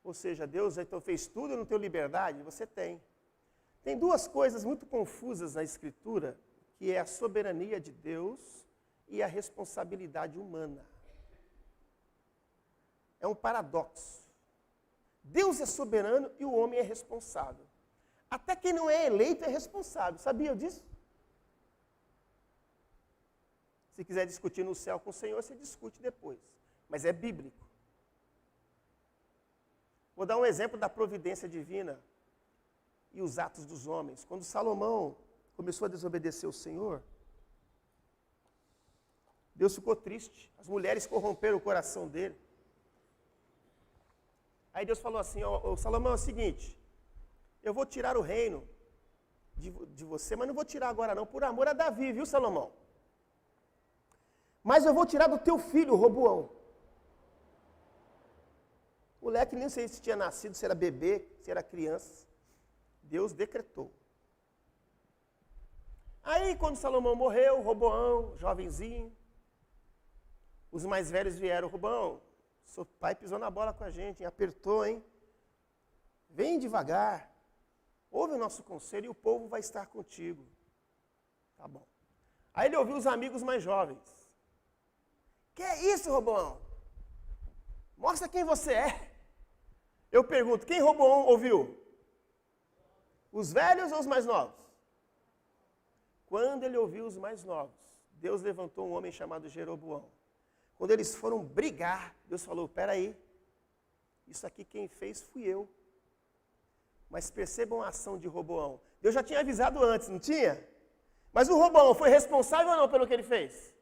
Ou seja, Deus então fez tudo e não tem liberdade? Você tem. Tem duas coisas muito confusas na Escritura, que é a soberania de Deus e a responsabilidade humana. É um paradoxo. Deus é soberano e o homem é responsável. Até quem não é eleito é responsável. Sabia disso? Se quiser discutir no céu com o Senhor, você discute depois. Mas é bíblico. Vou dar um exemplo da providência divina e os atos dos homens. Quando Salomão começou a desobedecer o Senhor, Deus ficou triste. As mulheres corromperam o coração dele. Aí Deus falou assim, Salomão, é o seguinte, eu vou tirar o reino de você, mas não vou tirar agora não, por amor a Davi, viu, Salomão? Mas eu vou tirar do teu filho, Roboão. O moleque nem sei se tinha nascido, se era bebê, se era criança. Deus decretou. Aí, quando Salomão morreu, Roboão, jovenzinho, os mais velhos vieram, Roboão, seu pai pisou na bola com a gente, hein? Apertou, hein? Vem devagar, ouve o nosso conselho e o povo vai estar contigo. Tá bom. Aí ele ouviu os amigos mais jovens. Que é isso, Roboão? Mostra quem você é. Eu pergunto, quem Roboão ouviu? Os velhos ou os mais novos? Quando ele ouviu os mais novos, Deus levantou um homem chamado Jeroboão. Quando eles foram brigar, Deus falou, peraí, isso aqui quem fez fui eu. Mas percebam a ação de Roboão. Deus já tinha avisado antes, não tinha? Mas o Roboão foi responsável ou não pelo que ele fez?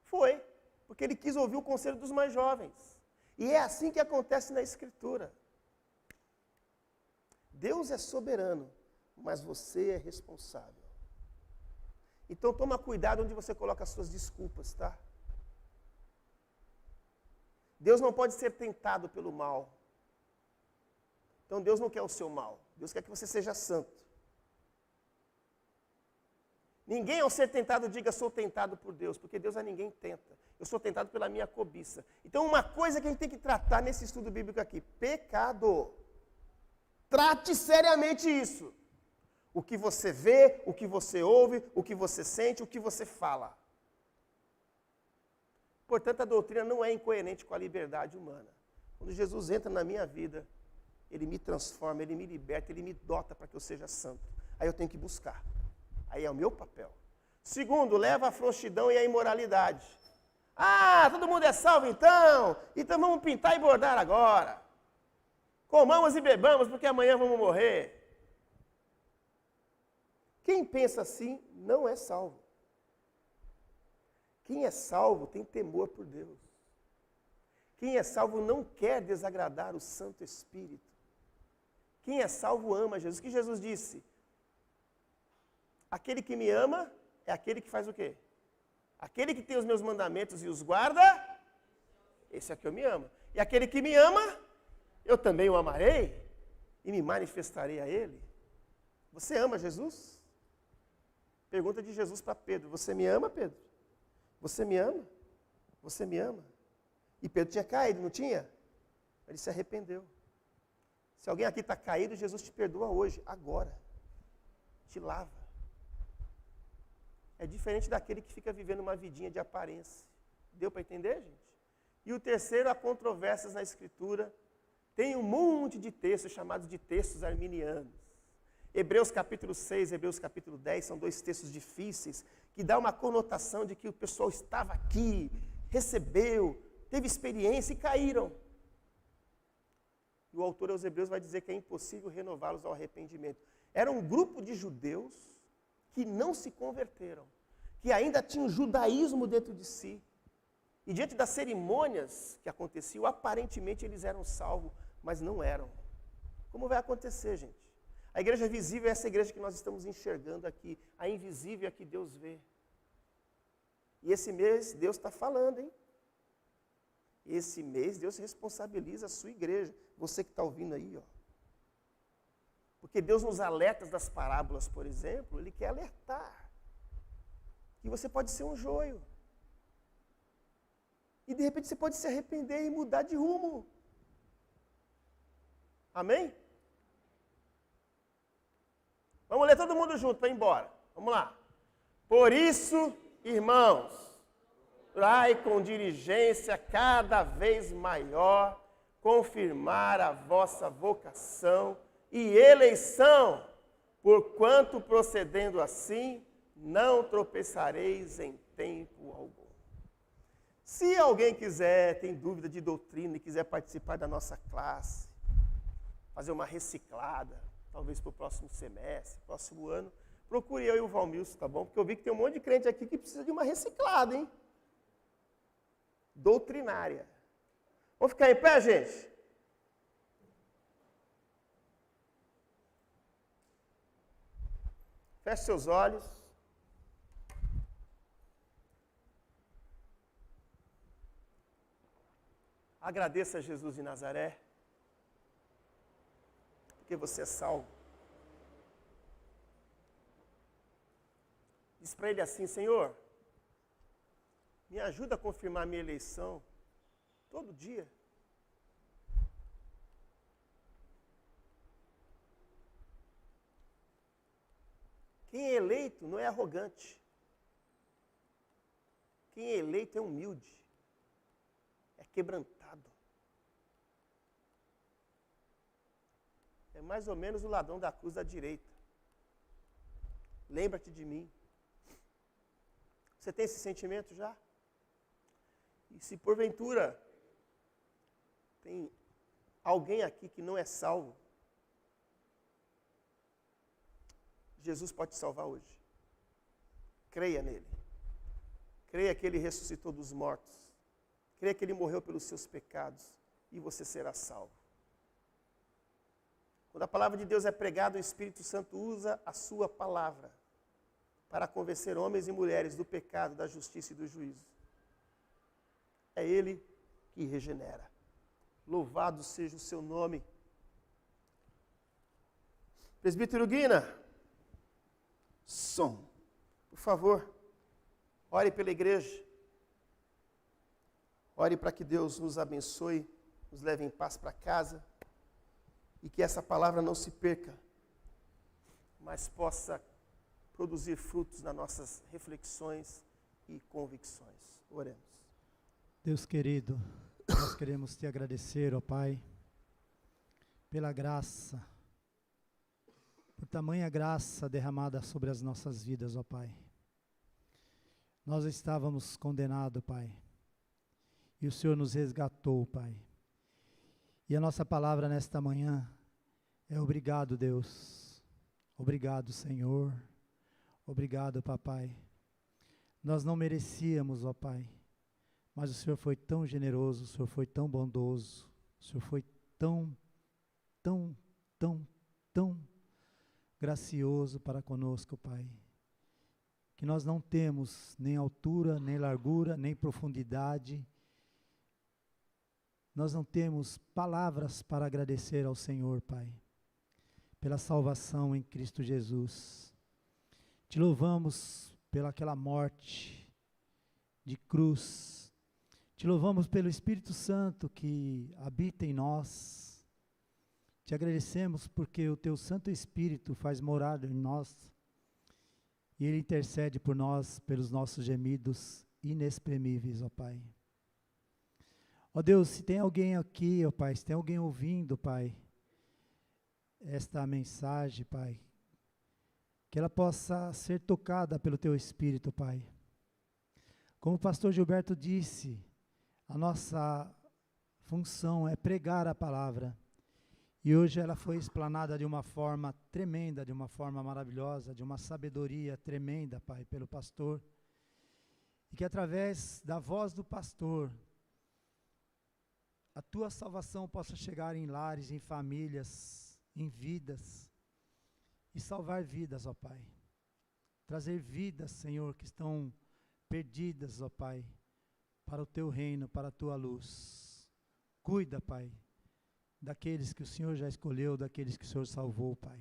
Foi, porque ele quis ouvir o conselho dos mais jovens. E é assim que acontece na Escritura. Deus é soberano, mas você é responsável. Então toma cuidado onde você coloca as suas desculpas, tá? Deus não pode ser tentado pelo mal. Então Deus não quer o seu mal. Deus quer que você seja santo. Ninguém ao ser tentado diga sou tentado por Deus, porque Deus a ninguém tenta. Eu sou tentado pela minha cobiça. Então uma coisa que a gente tem que tratar nesse estudo bíblico aqui, pecado. Trate seriamente isso. O que você vê, o que você ouve, o que você sente, o que você fala. Portanto, a doutrina não é incoerente com a liberdade humana. Quando Jesus entra na minha vida, Ele me transforma, Ele me liberta, Ele me dota para que eu seja santo. Aí eu tenho que buscar. Aí é o meu papel. Segundo, leva a frouxidão e a imoralidade. Ah, todo mundo é salvo então? Então vamos pintar e bordar agora. Comamos e bebamos porque amanhã vamos morrer. Quem pensa assim não é salvo. Quem é salvo tem temor por Deus. Quem é salvo não quer desagradar o Santo Espírito. Quem é salvo ama Jesus. O que Jesus disse? Aquele que me ama é aquele que faz o quê? Aquele que tem os meus mandamentos e os guarda, esse é que eu me amo. E aquele que me ama, eu também o amarei e me manifestarei a ele. Você ama Jesus? Pergunta de Jesus para Pedro. Você me ama, Pedro? Você me ama? Você me ama? E Pedro tinha caído, não tinha? Ele se arrependeu. Se alguém aqui está caído, Jesus te perdoa hoje, agora. Te lava. É diferente daquele que fica vivendo uma vidinha de aparência. Deu para entender, gente? E o terceiro, há controvérsias na Escritura. Tem um monte de textos chamados de textos arminianos. Hebreus capítulo 6, Hebreus capítulo 10, são dois textos difíceis, que dá uma conotação de que o pessoal estava aqui, recebeu, teve experiência e caíram. E o autor aos Hebreus vai dizer que é impossível renová-los ao arrependimento. Era um grupo de judeus que não se converteram, que ainda tinham judaísmo dentro de si. E diante das cerimônias que aconteciam, aparentemente eles eram salvos, mas não eram. Como vai acontecer, gente? A igreja visível é essa igreja que nós estamos enxergando aqui. A invisível é a que Deus vê. E esse mês Deus está falando, hein? Esse mês Deus responsabiliza a sua igreja. Você que está ouvindo aí, ó. Porque Deus nos alerta das parábolas, por exemplo, Ele quer alertar que você pode ser um joio. E de repente você pode se arrepender e mudar de rumo. Amém? Vamos ler todo mundo junto para ir embora. Vamos lá. Por isso, irmãos, orai com diligência cada vez maior, confirmar a vossa vocação e eleição, porquanto procedendo assim, não tropeçareis em tempo algum. Se alguém tem dúvida de doutrina e quiser participar da nossa classe, fazer uma reciclada, talvez para o próximo semestre, próximo ano, procure eu e o Valmilson, tá bom? Porque eu vi que tem um monte de crente aqui que precisa de uma reciclada, hein? Doutrinária. Vamos ficar em pé, gente? Feche seus olhos. Agradeça a Jesus de Nazaré, porque você é salvo. Diz para ele assim: Senhor, me ajuda a confirmar a minha eleição todo dia. Quem é eleito não é arrogante. Quem é eleito é humilde. É quebrantado. É mais ou menos o ladrão da cruz da direita. Lembra-te de mim. Você tem esse sentimento já? E se porventura tem alguém aqui que não é salvo, Jesus pode te salvar hoje. Creia nele. Creia que ele ressuscitou dos mortos. Creia que ele morreu pelos seus pecados e você será salvo. Quando a palavra de Deus é pregada, o Espírito Santo usa a sua palavra para convencer homens e mulheres do pecado, da justiça e do juízo. É ele que regenera. Louvado seja o seu nome. Presbítero Guina, som. Por favor, ore pela igreja. Ore para que Deus nos abençoe, nos leve em paz para casa e que essa palavra não se perca, mas possa produzir frutos nas nossas reflexões e convicções. Oremos. Deus querido, nós queremos te agradecer, ó Pai, pela graça, por tamanha graça derramada sobre as nossas vidas, ó Pai. Nós estávamos condenados, Pai, e o Senhor nos resgatou, Pai. E a nossa palavra nesta manhã é obrigado, Deus. Obrigado, Senhor. Obrigado, Papai. Nós não merecíamos, ó Pai, mas o Senhor foi tão generoso, o Senhor foi tão bondoso, o Senhor foi tão gracioso para conosco, Pai, que nós não temos nem altura, nem largura, nem profundidade. Nós não temos palavras para agradecer ao Senhor, Pai, pela salvação em Cristo Jesus. Te louvamos pelaquela morte de cruz. Te louvamos pelo Espírito Santo que habita em nós. Te agradecemos porque o Teu Santo Espírito faz morada em nós e Ele intercede por nós pelos nossos gemidos inexprimíveis, ó Pai. Ó Deus, se tem alguém aqui, ó Pai, se tem alguém ouvindo, Pai, esta mensagem, Pai, que ela possa ser tocada pelo Teu Espírito, Pai. Como o pastor Gilberto disse, A nossa função é pregar a palavra. E hoje ela foi explanada de uma forma tremenda, de uma forma maravilhosa, de uma sabedoria tremenda, Pai, pelo pastor. E que através da voz do pastor, a tua salvação possa chegar em lares, em famílias, em vidas, e salvar vidas, ó Pai. Trazer vidas, Senhor, que estão perdidas, ó Pai, para o teu reino, para a tua luz. Cuida, Pai, daqueles que o Senhor já escolheu, daqueles que o Senhor salvou, Pai.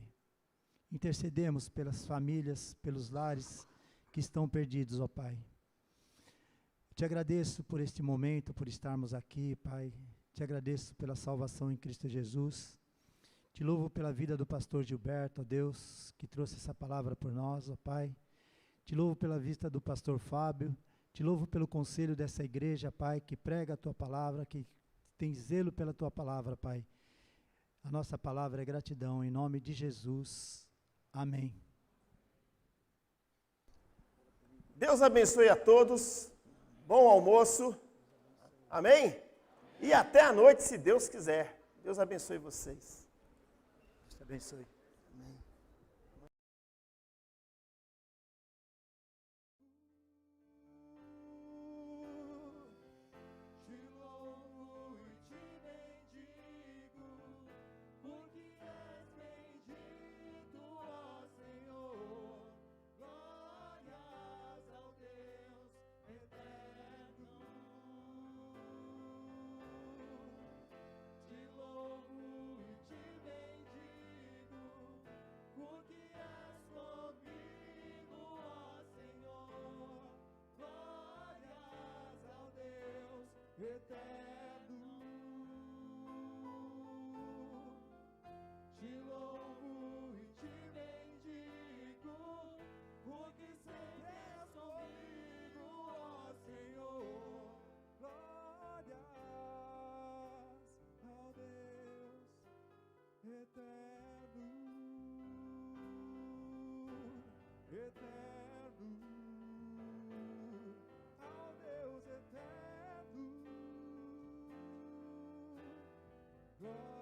Intercedemos pelas famílias, pelos lares que estão perdidos, ó Pai. Te agradeço por este momento, por estarmos aqui, Pai. Te agradeço pela salvação em Cristo Jesus. Te louvo pela vida do pastor Gilberto, ó Deus, que trouxe essa palavra por nós, ó Pai. Te louvo pela vista do pastor Fábio. Te louvo pelo conselho dessa igreja, Pai, que prega a tua palavra, que tem zelo pela tua palavra, Pai. A nossa palavra é gratidão, em nome de Jesus. Amém. Deus abençoe a todos. Bom almoço. Amém? E até a noite, se Deus quiser. Deus abençoe vocês. Deus te abençoe. Amém. Te louvo e te bendigo, porque sempre és comigo, ó Senhor. Glórias ao Deus eterno, eterno, ao Deus eterno. Glória